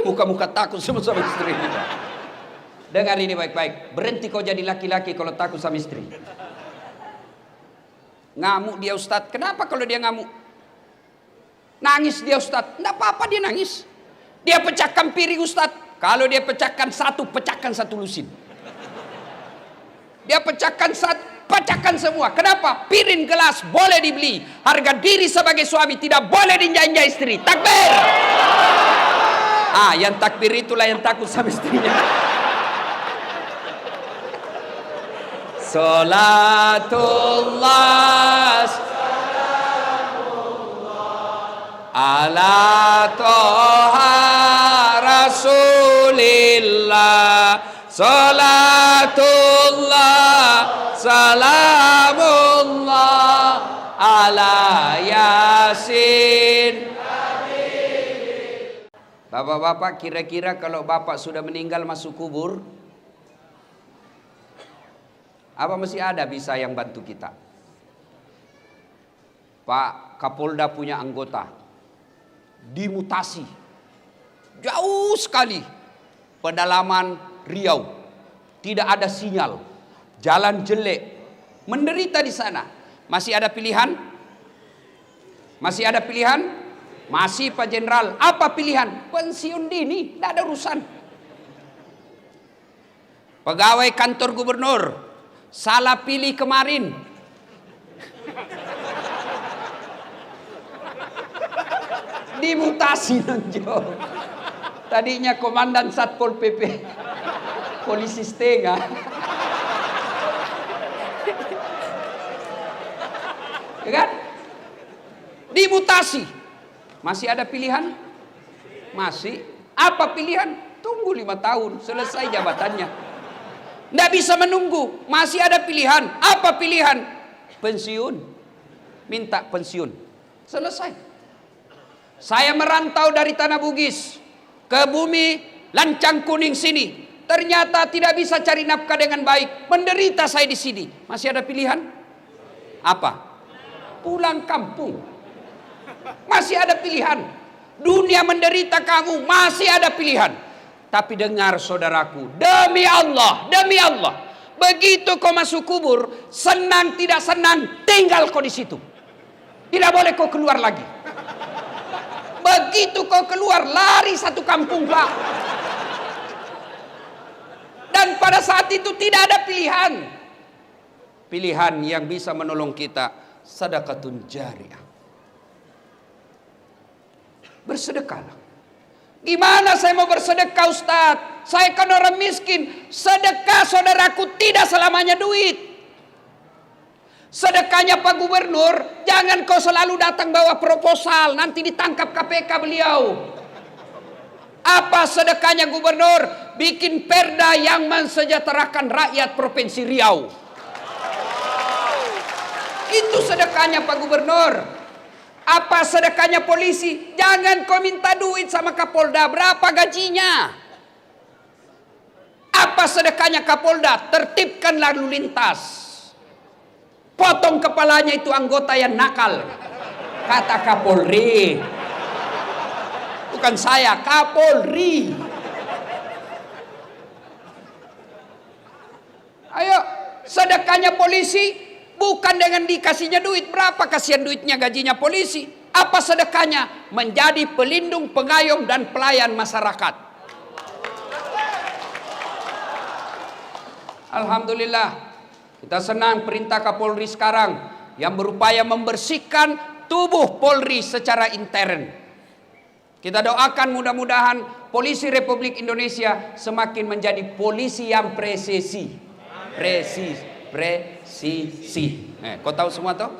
Muka-muka takut sama istrinya. Dengar ini baik-baik. Berhenti kau jadi laki-laki kalau takut sama istri. Ngamuk dia Ustadz. Kenapa kalau dia ngamuk? Nangis dia Ustadz. Tidak apa-apa dia nangis. Dia pecahkan piring Ustadz. Kalau dia pecahkan satu lusin. Dia pecahkan semua. Kenapa? Piring gelas boleh dibeli. Harga diri sebagai suami tidak boleh diinjak-injak istri. Takbir. Yang takbir itulah yang takut sama istrinya. Salatullah ala toha rasulillah. Salatullah salamullah ala yasin. Bapak-bapak, kira-kira kalau bapak sudah meninggal masuk kubur, apa masih ada bisa yang bantu kita? Pak Kapolda punya anggota dimutasi jauh sekali, pedalaman Riau, tidak ada sinyal, jalan jelek, menderita di sana. Masih ada pilihan? Masih ada pilihan? Masih Pak Jenderal. Apa pilihan? Pensiun dini, tidak ada urusan. Pegawai kantor gubernur salah pilih kemarin. Dimutasi nonjol. Tadinya komandan Satpol PP, polisi setengah. Ya kan? Dimutasi. Masih ada pilihan? Masih. Apa pilihan? Tunggu 5 tahun, selesai jabatannya. Tidak bisa menunggu. Masih ada pilihan. Apa pilihan? Pensiun. Minta pensiun. Selesai. Saya merantau dari Tanah Bugis ke bumi Lancang Kuning sini. Ternyata tidak bisa cari nafkah dengan baik. Menderita saya di sini. Masih ada pilihan? Apa? Pulang kampung. Masih ada pilihan. Dunia menderita kamu, masih ada pilihan. Tapi dengar saudaraku, demi Allah, begitu kau masuk kubur, senang tidak senang, tinggal kau di situ. Tidak boleh kau keluar lagi. Begitu kau keluar, lari satu kampung, Pak. Dan pada saat itu tidak ada pilihan. Pilihan yang bisa menolong kita, sedekatun jariyah. Bersedekahlah. Gimana saya mau bersedekah, Ustaz? Saya kan orang miskin. Sedekah saudaraku tidak selamanya duit. Sedekahnya Pak Gubernur, jangan kau selalu datang bawa proposal, nanti ditangkap KPK beliau. Apa sedekahnya Gubernur? Bikin perda yang mensejahterakan rakyat Provinsi Riau. Itu sedekahnya Pak Gubernur. Apa sedekahnya polisi? Jangan kau minta duit sama Kapolda. Berapa gajinya? Apa sedekahnya Kapolda? Tertibkan lalu lintas. Potong kepalanya itu anggota yang nakal. Kata Kapolri. Bukan saya, Kapolri. Ayo, sedekahnya polisi bukan dengan dikasihnya duit. Berapa kasihan duitnya gajinya polisi? Apa sedekahnya? Menjadi pelindung, pengayom dan pelayan masyarakat. Alhamdulillah, kita senang perintah Kapolri sekarang yang berupaya membersihkan tubuh Polri secara intern. Kita doakan mudah-mudahan polisi Republik Indonesia semakin menjadi polisi yang presisi. Presisi. Kau tahu semua toh?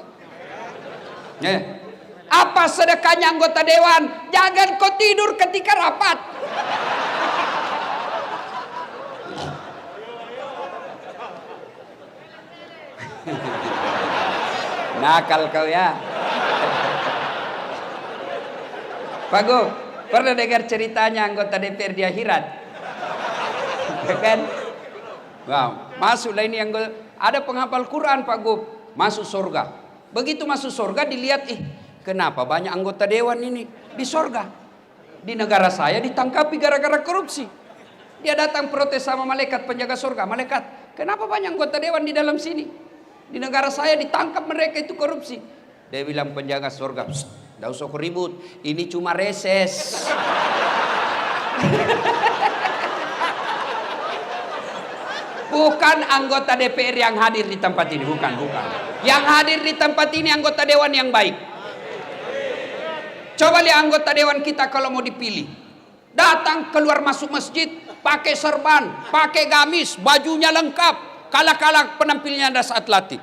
Apa sedekahnya anggota dewan? Jangan kau tidur ketika rapat. Nakal kau ya. Pak Gu, pernah dengar ceritanya anggota DPR di akhirat? Kan? Wow, masuklah ini anggota. Ada penghafal Quran Pak Gu, masuk surga. Begitu masuk surga dilihat, kenapa banyak anggota dewan ini di surga? Di negara saya ditangkapi gara-gara korupsi. Dia datang protes sama malaikat penjaga surga. Malaikat, kenapa banyak anggota dewan di dalam sini? Di negara saya ditangkap mereka itu korupsi. Dia bilang penjaga surga, tidak usah ribut, ini cuma reses. Bukan anggota DPR yang hadir di tempat ini, bukan. Yang hadir di tempat ini anggota dewan yang baik. Coba lihat anggota dewan kita kalau mau dipilih. Datang keluar masuk masjid, pakai serban, pakai gamis, bajunya lengkap. Kalah-kalah penampilnya ada saat latih.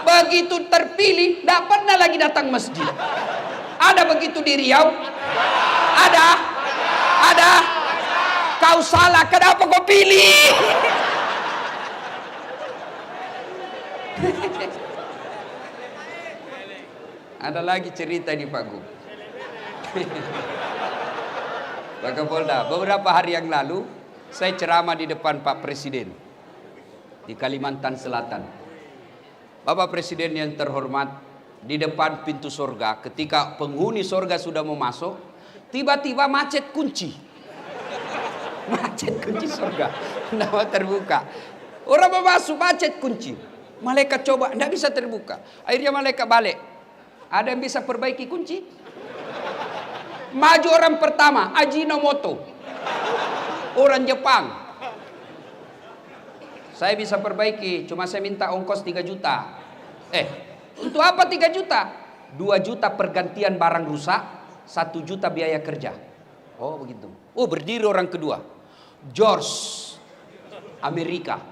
Begitu terpilih, tidak pernah lagi datang masjid. Ada begitu di Riau? Ada? Kau salah, kenapa kau pilih? Ada lagi cerita di Pak Gu. Pak Kapolda, beberapa hari yang lalu saya ceramah di depan Pak Presiden di Kalimantan Selatan. Bapak Presiden yang terhormat, di depan pintu surga, ketika penghuni surga sudah mau masuk, tiba-tiba macet kunci. Macet kunci surga, tidak mau terbuka. Orang mau masuk, macet kunci. Malaikat coba, tidak bisa terbuka. Akhirnya malaikat balik. Ada yang bisa perbaiki kunci? Maju orang pertama, Ajinomoto, orang Jepang. Saya bisa perbaiki, cuma saya minta ongkos 3 juta. Untuk apa 3 juta? 2 juta pergantian barang rusak, 1 juta biaya kerja. Oh begitu. Oh berdiri orang kedua, George, Amerika.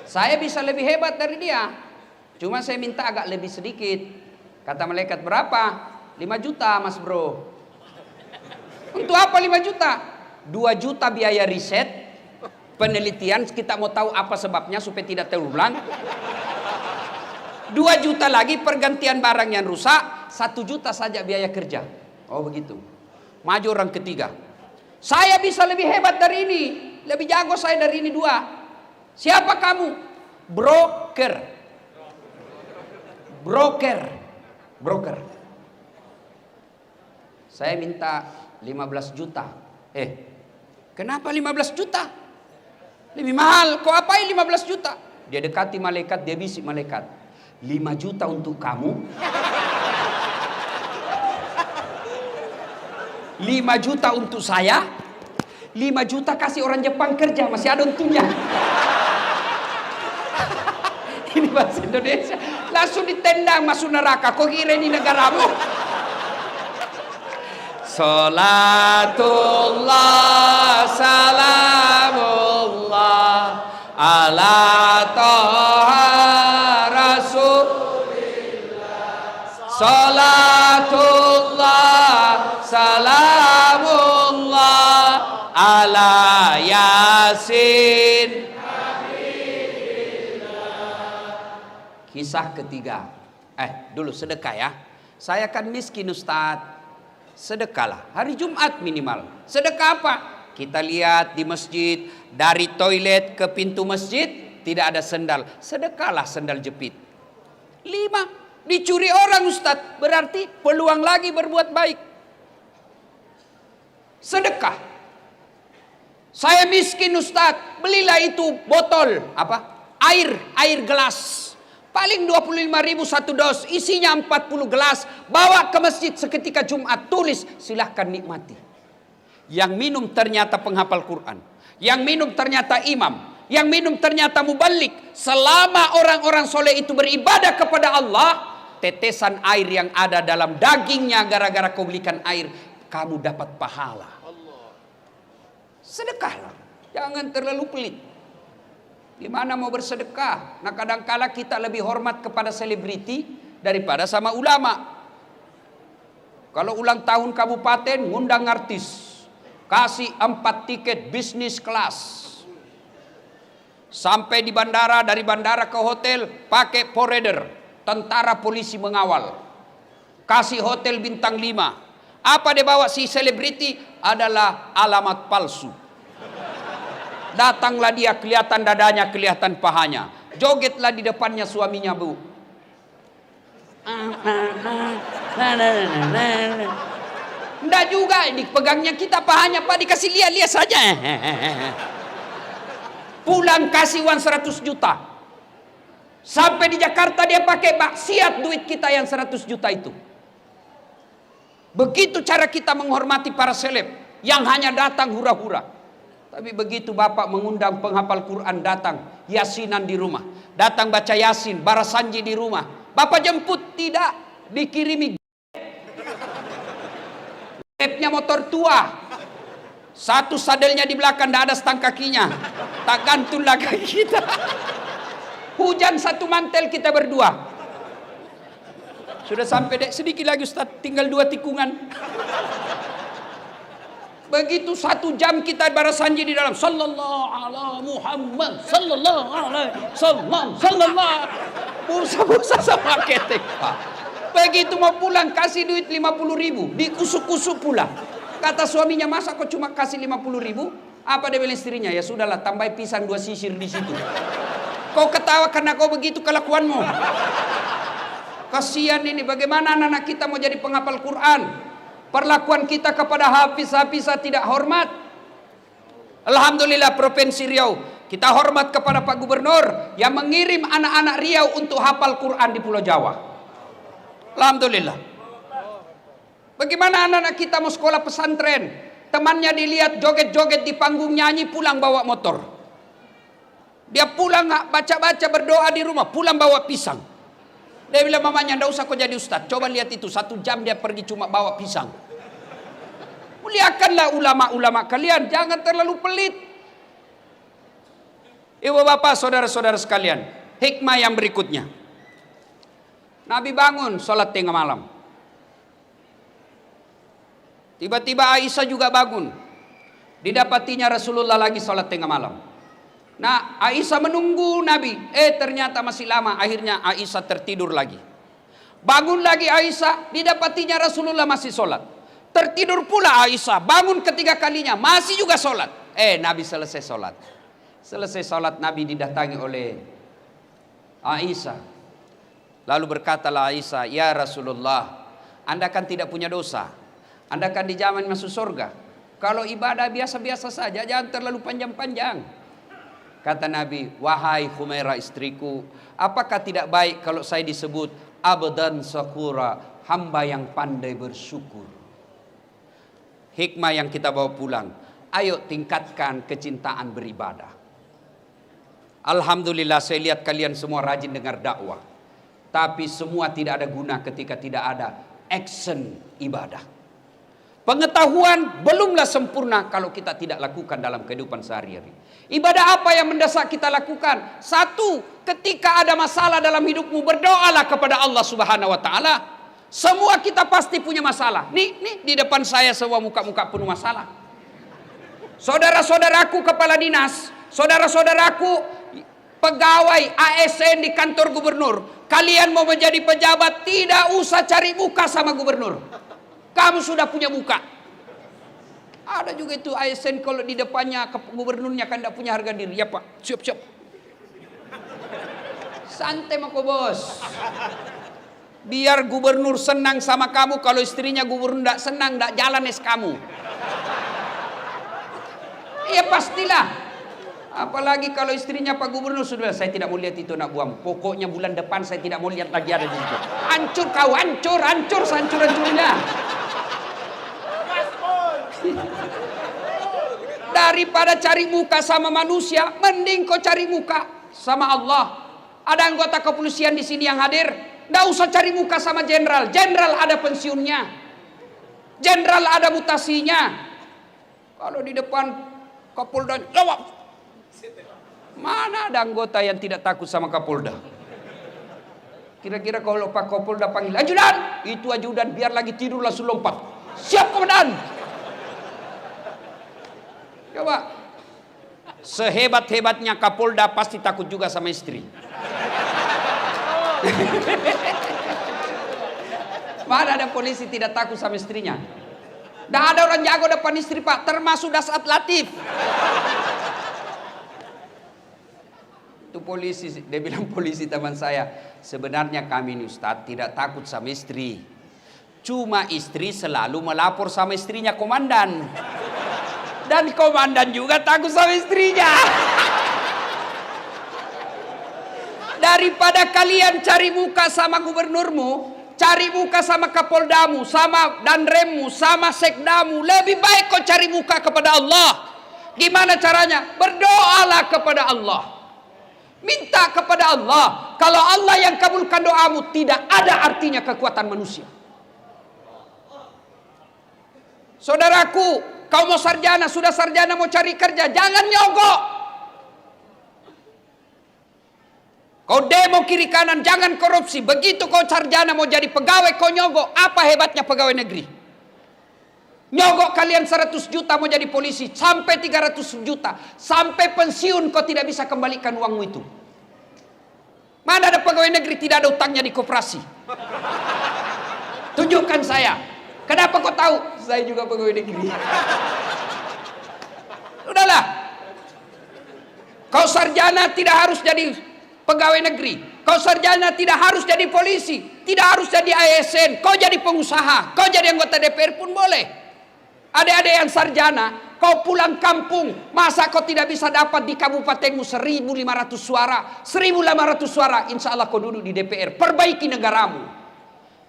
Saya bisa lebih hebat dari dia, cuma saya minta agak lebih sedikit. Kata malaikat, berapa? 5 juta mas bro. Untuk apa 5 juta? 2 juta biaya riset, penelitian, kita mau tahu apa sebabnya supaya tidak terulang. 2 juta lagi pergantian barang yang rusak, 1 juta saja biaya kerja. Oh begitu. Maju orang ketiga. Saya bisa lebih hebat dari ini. Lebih jago saya dari ini dua. Siapa kamu? Broker. Broker. Broker. Saya minta 15 juta. Kenapa 15 juta? Lebih mahal. Kok apain 15 juta? Dia dekati malaikat, dia bisik malaikat. 5 juta untuk kamu. 5 juta untuk saya. 5 juta kasih orang Jepang kerja, masih ada untungnya. Ini bahasa Indonesia. Langsung ditendang masuk neraka. Kok kira ini negaramu? Salatullah salamullah ala toha rasulillah. Salatullah salamullah ala yasin. Kisah ketiga. Dulu sedekah ya. Saya kan miskin Ustadz. Sedekahlah. Hari Jumat minimal. Sedekah apa? Kita lihat di masjid. Dari toilet ke pintu masjid. Tidak ada sendal. Sedekahlah sendal jepit. 5. Dicuri orang Ustadz. Berarti peluang lagi berbuat baik. Sedekah. Saya miskin Ustadz. Belilah itu botol. Apa? Air gelas. Paling 25.000 satu dos, isinya 40 gelas. Bawa ke masjid seketika Jumat, tulis, silahkan nikmati. Yang minum ternyata penghafal Quran. Yang minum ternyata imam. Yang minum ternyata mubalik. Selama orang-orang soleh itu beribadah kepada Allah, tetesan air yang ada dalam dagingnya gara-gara kau belikan air, kamu dapat pahala. Sedekahlah, jangan terlalu pelit. Gimana mau bersedekah? Nah kadangkala kita lebih hormat kepada selebriti daripada sama ulama. Kalau ulang tahun kabupaten, ngundang artis. Kasih 4 tiket bisnis kelas. Sampai di bandara, dari bandara ke hotel, pakai forerunner. Tentara polisi mengawal. Kasih hotel bintang 5. Apa dia bawa si selebriti? Adalah alamat palsu. Datanglah dia, kelihatan dadanya, kelihatan pahanya. Jogetlah di depannya suaminya, Bu. Enggak juga, dipegangnya kita pahanya, Pak, dikasih lihat-lihat saja. Pulang kasih uang 100 juta. Sampai di Jakarta dia pakai maksiat duit kita yang 100 juta itu. Begitu cara kita menghormati para seleb yang hanya datang hura-hura. Tapi begitu Bapak mengundang penghafal Quran datang, yasinan di rumah, datang baca yasin, barasanji di rumah, Bapak jemput, tidak, dikirimi grabnya motor tua, satu sadelnya di belakang, tidak ada stang kakinya, tak gantunglah kaki kita. Hujan satu mantel kita berdua. Sudah sampai sedikit lagi Ustaz, tinggal 2 tikungan. Begitu 1 jam kita barasanji di dalam sallallahu ala Muhammad sallallahu alaihi sallallahu busa-busa sama ketek. Begitu mau pulang kasih duit 50.000, dikusuk-kusuk pula. Kata suaminya, masa kok cuma kasih 50.000? Apa dia bilang istrinya? Ya sudahlah, tambah pisang 2 sisir di situ. Kau ketawa karena kau begitu kelakuanmu. Kasihan ini, bagaimana anak-anak kita mau jadi penghafal Quran? Perlakuan kita kepada hafiz-hafizah tidak hormat. Alhamdulillah Provinsi Riau, kita hormat kepada Pak Gubernur yang mengirim anak-anak Riau untuk hafal Quran di Pulau Jawa. Alhamdulillah. Bagaimana anak-anak kita mau sekolah pesantren, temannya dilihat joget-joget di panggung nyanyi, pulang bawa motor. Dia pulang baca-baca berdoa di rumah, pulang bawa pisang. Dia bilang mamanya, ndak usah kau jadi ustaz. Coba lihat itu, 1 jam dia pergi cuma bawa pisang. Muliakanlah ulama-ulama kalian, jangan terlalu pelit. Ibu bapak, saudara-saudara sekalian, hikmah yang berikutnya. Nabi bangun sholat tengah malam. Tiba-tiba Aisyah juga bangun. Didapatinya Rasulullah lagi sholat tengah malam. Nah, Aisyah menunggu Nabi. Ternyata masih lama. Akhirnya Aisyah tertidur lagi. Bangun lagi Aisyah. Didapatinya Rasulullah masih sholat. Tertidur pula Aisyah, bangun ketiga kalinya, masih juga sholat. Nabi selesai sholat. Selesai sholat Nabi didatangi oleh Aisyah. Lalu berkatalah Aisyah, ya Rasulullah, Anda kan tidak punya dosa. Anda kan dijamin masuk surga. Kalau ibadah biasa-biasa saja, jangan terlalu panjang-panjang. Kata Nabi, wahai Humairah istriku, apakah tidak baik kalau saya disebut abdan syakura, hamba yang pandai bersyukur. Hikmah yang kita bawa pulang, ayo tingkatkan kecintaan beribadah. Alhamdulillah saya lihat kalian semua rajin dengar dakwah. Tapi semua tidak ada guna ketika tidak ada action ibadah. Pengetahuan belumlah sempurna kalau kita tidak lakukan dalam kehidupan sehari-hari. Ibadah apa yang mendesak kita lakukan? Satu, ketika ada masalah dalam hidupmu, berdoalah kepada Allah Subhanahu wa taala. Semua kita pasti punya masalah. Nih di depan saya semua muka-muka penuh masalah. Saudara-saudaraku kepala dinas, saudara-saudaraku pegawai ASN di kantor gubernur, kalian mau menjadi pejabat, tidak usah cari muka sama gubernur. Kamu sudah punya muka. Ada juga itu ASN kalau di depannya gubernurnya kan tidak punya harga diri. Ya Pak, siap-siap. Santai mako bos. Biar gubernur senang sama kamu, kalau istrinya gubernur tidak senang, tidak jalan kamu. Iya pastilah. Apalagi kalau istrinya Pak Gubernur sudah, saya tidak mau lihat itu nak buang. Pokoknya bulan depan saya tidak mau lihat lagi ada di situ. Hancur kau, hancur, hancur-hancurnya. Daripada cari muka sama manusia, mending kau cari muka sama Allah. Ada anggota kepolisian di sini yang hadir, tidak usah cari muka sama jenderal. Jenderal ada pensiunnya, jenderal ada mutasinya. Kalau di depan Kapolda, jawab. Mana ada anggota yang tidak takut sama Kapolda? Kira-kira kalau Pak Kapolda panggil ajudan, itu ajudan biar lagi tidur langsung lompat. Siap komandan. Coba. Sehebat-hebatnya Kapolda pasti takut juga sama istri. Mana ada polisi tidak takut sama istrinya? Tidak ada orang jago depan istri Pak, termasuk Dasat Latif. Itu polisi, dia bilang polisi teman saya, sebenarnya kami ini Ustadz tidak takut sama istri. Cuma istri selalu melapor sama istrinya komandan. Dan komandan juga takut sama istrinya. Daripada kalian cari muka sama gubernurmu, cari muka sama kapoldamu, sama danremmu, sama sekdamu, lebih baik kau cari muka kepada Allah. Gimana caranya? Berdoalah kepada Allah. Minta kepada Allah. Kalau Allah yang kabulkan doamu, tidak ada artinya kekuatan manusia. Saudaraku, kau mau sarjana, sudah sarjana mau cari kerja, jangan nyogok. Kau demo kiri kanan, jangan korupsi. Begitu kau sarjana mau jadi pegawai, kau nyogok. Apa hebatnya pegawai negeri? Nyogok kalian 100 juta mau jadi polisi, sampai 300 juta. Sampai pensiun kau tidak bisa kembalikan uangmu itu. Mana ada pegawai negeri tidak ada utangnya di koperasi? Tunjukkan saya. Kenapa kau tahu? Saya juga pegawai negeri. Udahlah. Kau sarjana tidak harus jadi pegawai negeri. Kau sarjana tidak harus jadi polisi, tidak harus jadi ASN. Kau jadi pengusaha, kau jadi anggota DPR pun boleh. Adik-adik yang sarjana, kau pulang kampung, masa kau tidak bisa dapat di kabupatenmu 1.500 suara, 1.500 suara, insya Allah kau duduk di DPR. Perbaiki negaramu.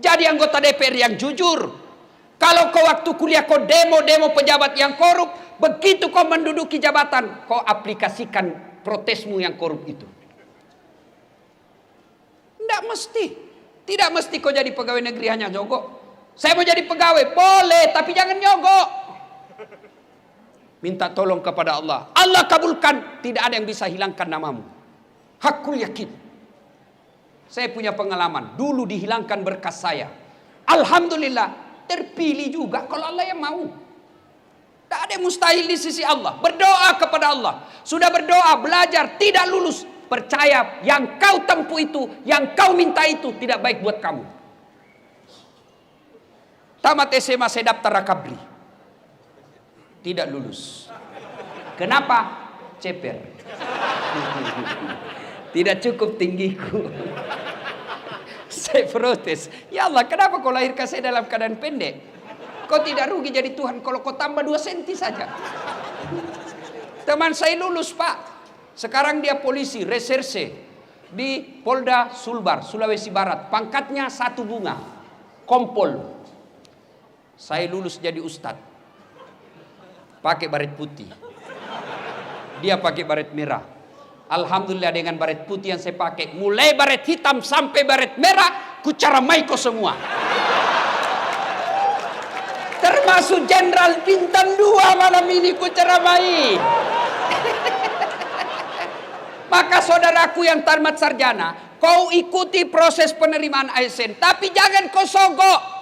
Jadi anggota DPR yang jujur. Kalau kau waktu kuliah kau demo pejabat yang korup, begitu kau menduduki jabatan, kau aplikasikan protesmu yang korup itu. Tidak mesti kau jadi pegawai negeri hanya nyogok. Saya mau jadi pegawai, boleh, tapi jangan nyogok. Minta tolong kepada Allah. Allah kabulkan, tidak ada yang bisa hilangkan namamu. Hakul yakin. Saya punya pengalaman, dulu dihilangkan berkas saya. Alhamdulillah, terpilih juga kalau Allah yang mau. Tak ada yang mustahil di sisi Allah. Berdoa kepada Allah. Sudah berdoa, belajar, tidak lulus. Percaya yang kau tempuh itu, yang kau minta itu tidak baik buat kamu. Tamat SMA saya daftar Rakabri. Tidak lulus. Kenapa? Ceper. Tidak cukup tinggiku. Saya protes. Ya Allah, kenapa kau lahirkan saya dalam keadaan pendek? Kau tidak rugi jadi Tuhan kalau kau tambah 2 senti saja. Teman saya lulus, Pak. Sekarang dia polisi, reserse di Polda Sulbar, Sulawesi Barat. Pangkatnya 1 bunga. Kompol. Saya lulus jadi ustadz. Pakai baret putih. Dia pakai baret merah. Alhamdulillah dengan baret putih yang saya pakai, mulai baret hitam sampai baret merah, ku caramai kau semua. Termasuk Jenderal Bintang 2 malam ini ku caramai. Maka saudaraku yang tamat sarjana, kau ikuti proses penerimaan ASN, tapi jangan kau sogok.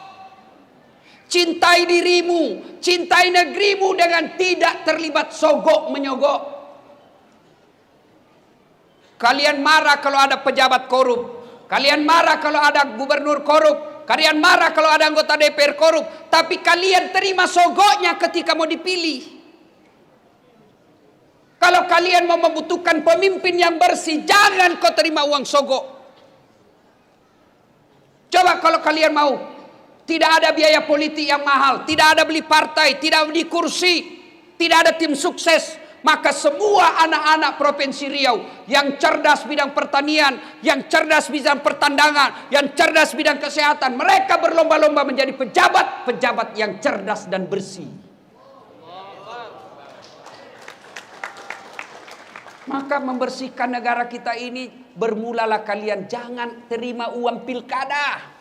Cintai dirimu, cintai negerimu dengan tidak terlibat sogok menyogok. Kalian marah kalau ada pejabat korup. Kalian marah kalau ada gubernur korup. Kalian marah kalau ada anggota DPR korup. Tapi kalian terima sogoknya ketika mau dipilih. Kalau kalian mau membutuhkan pemimpin yang bersih, jangan kau terima uang sogok. Coba kalau kalian mau, tidak ada biaya politik yang mahal, tidak ada beli partai, tidak beli kursi, tidak ada tim sukses. Maka semua anak-anak Provinsi Riau yang cerdas bidang pertanian, yang cerdas bidang pertandangan, yang cerdas bidang kesehatan, mereka berlomba-lomba menjadi pejabat-pejabat yang cerdas dan bersih. Maka membersihkan negara kita ini bermulalah kalian jangan terima uang pilkada.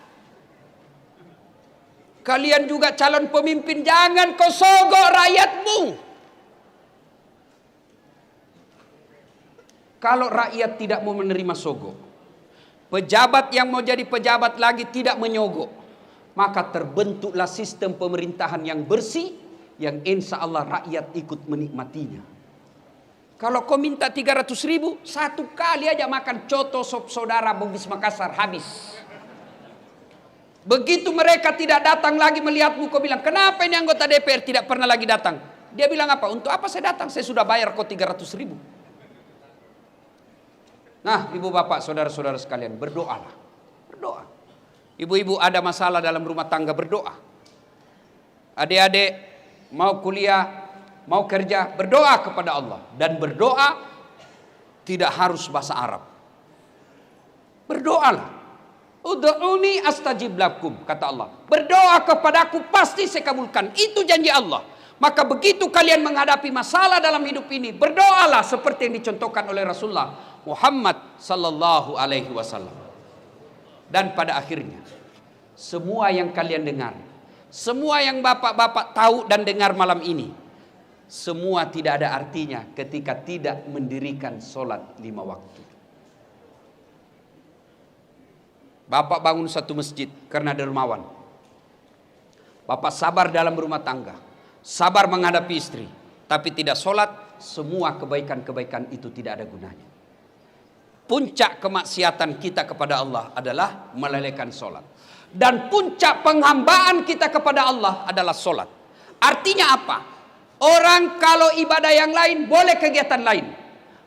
Kalian juga calon pemimpin jangan kau sogok rakyatmu. Kalau rakyat tidak mau menerima sogok, pejabat yang mau jadi pejabat lagi tidak menyogok, maka terbentuklah sistem pemerintahan yang bersih, yang insya Allah rakyat ikut menikmatinya. Kalau kau minta 300.000, 1 kali aja makan coto sop saudara Bugis Makassar habis. Begitu mereka tidak datang lagi melihatmu, kau bilang, kenapa ini anggota DPR tidak pernah lagi datang? Dia bilang apa? Untuk apa saya datang? Saya sudah bayar kau 300.000. Nah, ibu bapak, saudara-saudara sekalian, berdoalah. Berdoa. Ibu-ibu ada masalah dalam rumah tangga, berdoa. Adik-adik mau kuliah, mau kerja, berdoa kepada Allah. Dan berdoa tidak harus bahasa Arab. Berdoalah. Ud'uni astajib lakum, kata Allah. Berdoa kepadaku pasti saya kabulkan. Itu janji Allah. Maka begitu kalian menghadapi masalah dalam hidup ini, berdoalah seperti yang dicontohkan oleh Rasulullah Muhammad sallallahu alaihi wasallam. Dan pada akhirnya, semua yang kalian dengar, semua yang bapak-bapak tahu dan dengar malam ini, semua tidak ada artinya ketika tidak mendirikan sholat 5 waktu. Bapak bangun satu masjid karena dermawan. Bapak sabar dalam rumah tangga, sabar menghadapi istri, tapi tidak sholat, semua kebaikan-kebaikan itu tidak ada gunanya. Puncak kemaksiatan kita kepada Allah adalah melalaikan sholat. Dan puncak penghambaan kita kepada Allah adalah sholat. Artinya apa? Orang kalau ibadah yang lain boleh kegiatan lain.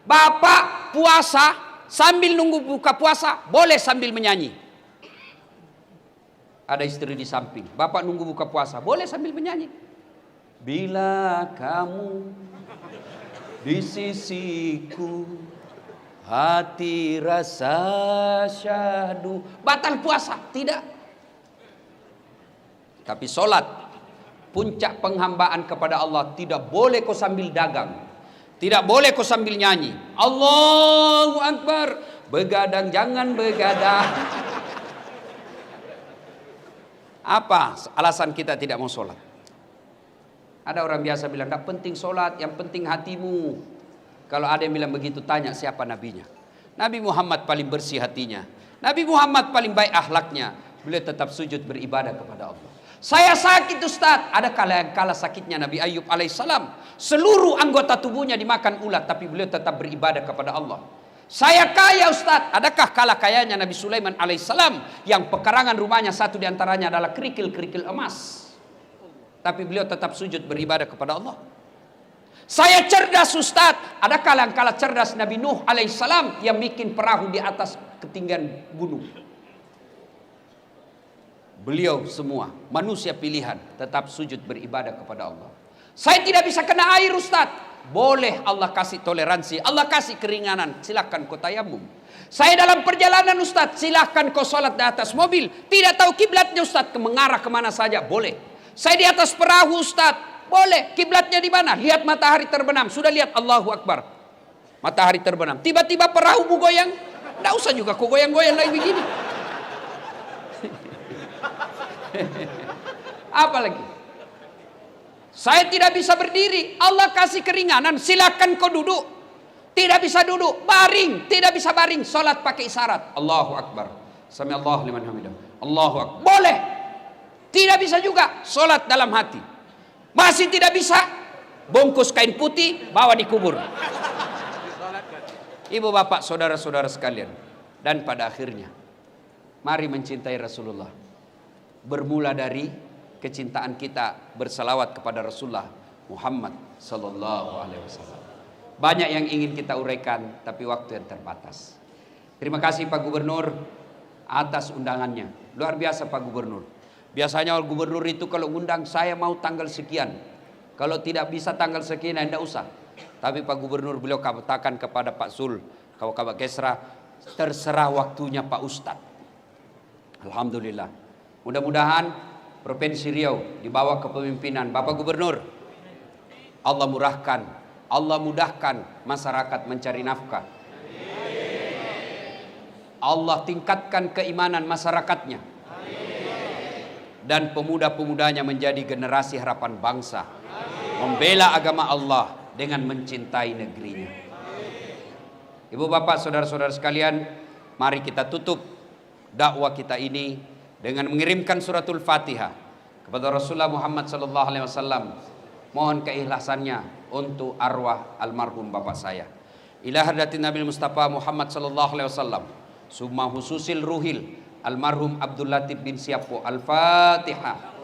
Bapak puasa sambil nunggu buka puasa boleh sambil menyanyi. Ada istri di samping, bapak nunggu buka puasa boleh sambil menyanyi. Bila kamu di sisiku, hati rasa syahdu. Batal puasa? Tidak. Tapi sholat, puncak penghambaan kepada Allah, tidak boleh kau sambil dagang, tidak boleh kau sambil nyanyi. Allahu Akbar. Begadang jangan begadang. Apa alasan kita tidak mau sholat? Ada orang biasa bilang, tidak penting sholat, yang penting hatimu. Kalau ada yang bilang begitu, tanya siapa nabinya. Nabi Muhammad paling bersih hatinya. Nabi Muhammad paling baik akhlaknya. Beliau tetap sujud beribadah kepada Allah. Saya sakit Ustaz. Ada kala sakitnya Nabi Ayub alaihissalam. Seluruh anggota tubuhnya dimakan ulat, tapi beliau tetap beribadah kepada Allah. Saya kaya Ustaz. Adakah kalah kayanya Nabi Sulaiman alaihissalam yang pekarangan rumahnya satu diantaranya adalah kerikil-kerikil emas. Tapi beliau tetap sujud beribadah kepada Allah. Saya cerdas Ustaz. Adakah yang kalah cerdas Nabi Nuh alaihissalam yang bikin perahu di atas ketinggian gunung. Beliau semua manusia pilihan tetap sujud beribadah kepada Allah. Saya tidak bisa kena air Ustaz. Boleh Allah kasih toleransi, Allah kasih keringanan, silakan kau tayamum. Saya dalam perjalanan Ustaz, silakan kau sholat di atas mobil. Tidak tahu kiblatnya Ustaz, mengarah kemana saja, boleh. Saya di atas perahu Ustaz, boleh. Kiblatnya di mana? Lihat matahari terbenam, sudah lihat Allahu Akbar. Matahari terbenam, tiba-tiba perahu goyang. Tidak usah juga kau goyang-goyang lagi begini. Apa lagi? Saya tidak bisa berdiri, Allah kasih keringanan, silakan kau duduk. Tidak bisa duduk, baring, tidak bisa baring, salat pakai isyarat. Allahu Akbar. Sami Allahu liman hamidah. Allahu Akbar. Boleh. Tidak bisa juga, salat dalam hati. Masih tidak bisa, bungkus kain putih, bawa dikubur. Ibu bapak, saudara-saudara sekalian. Dan pada akhirnya, mari mencintai Rasulullah. Bermula dari kecintaan kita bersalawat kepada Rasulullah Muhammad sallallahu alaihi wasallam. Banyak yang ingin kita uraikan tapi waktu yang terbatas. Terima kasih Pak Gubernur atas undangannya. Luar biasa Pak Gubernur. Biasanya gubernur itu kalau undang saya mau tanggal sekian. Kalau tidak bisa tanggal sekian tidak usah. Tapi Pak Gubernur beliau katakan kepada Pak Sul, kalau Kabak Kesra, terserah waktunya Pak Ustadz. Alhamdulillah. Mudah-mudahan Provinsi Riau di bawah kepemimpinan Bapak Gubernur, Allah mudahkan masyarakat mencari nafkah. Allah tingkatkan keimanan masyarakatnya. Dan pemuda-pemudanya menjadi generasi harapan bangsa. Membela agama Allah dengan mencintai negerinya. Ibu bapak saudara-saudara sekalian, mari kita tutup dakwah kita ini dengan mengirimkan suratul Fatihah kepada Rasulullah Muhammad sallallahu alaihi wasallam. Mohon keikhlasannya untuk arwah almarhum bapak saya. Ila hadratin Nabi Mustafa Muhammad sallallahu alaihi wasallam. Summa hususil ruhil almarhum Abdul Latif bin Siapo. Al-Fatihah.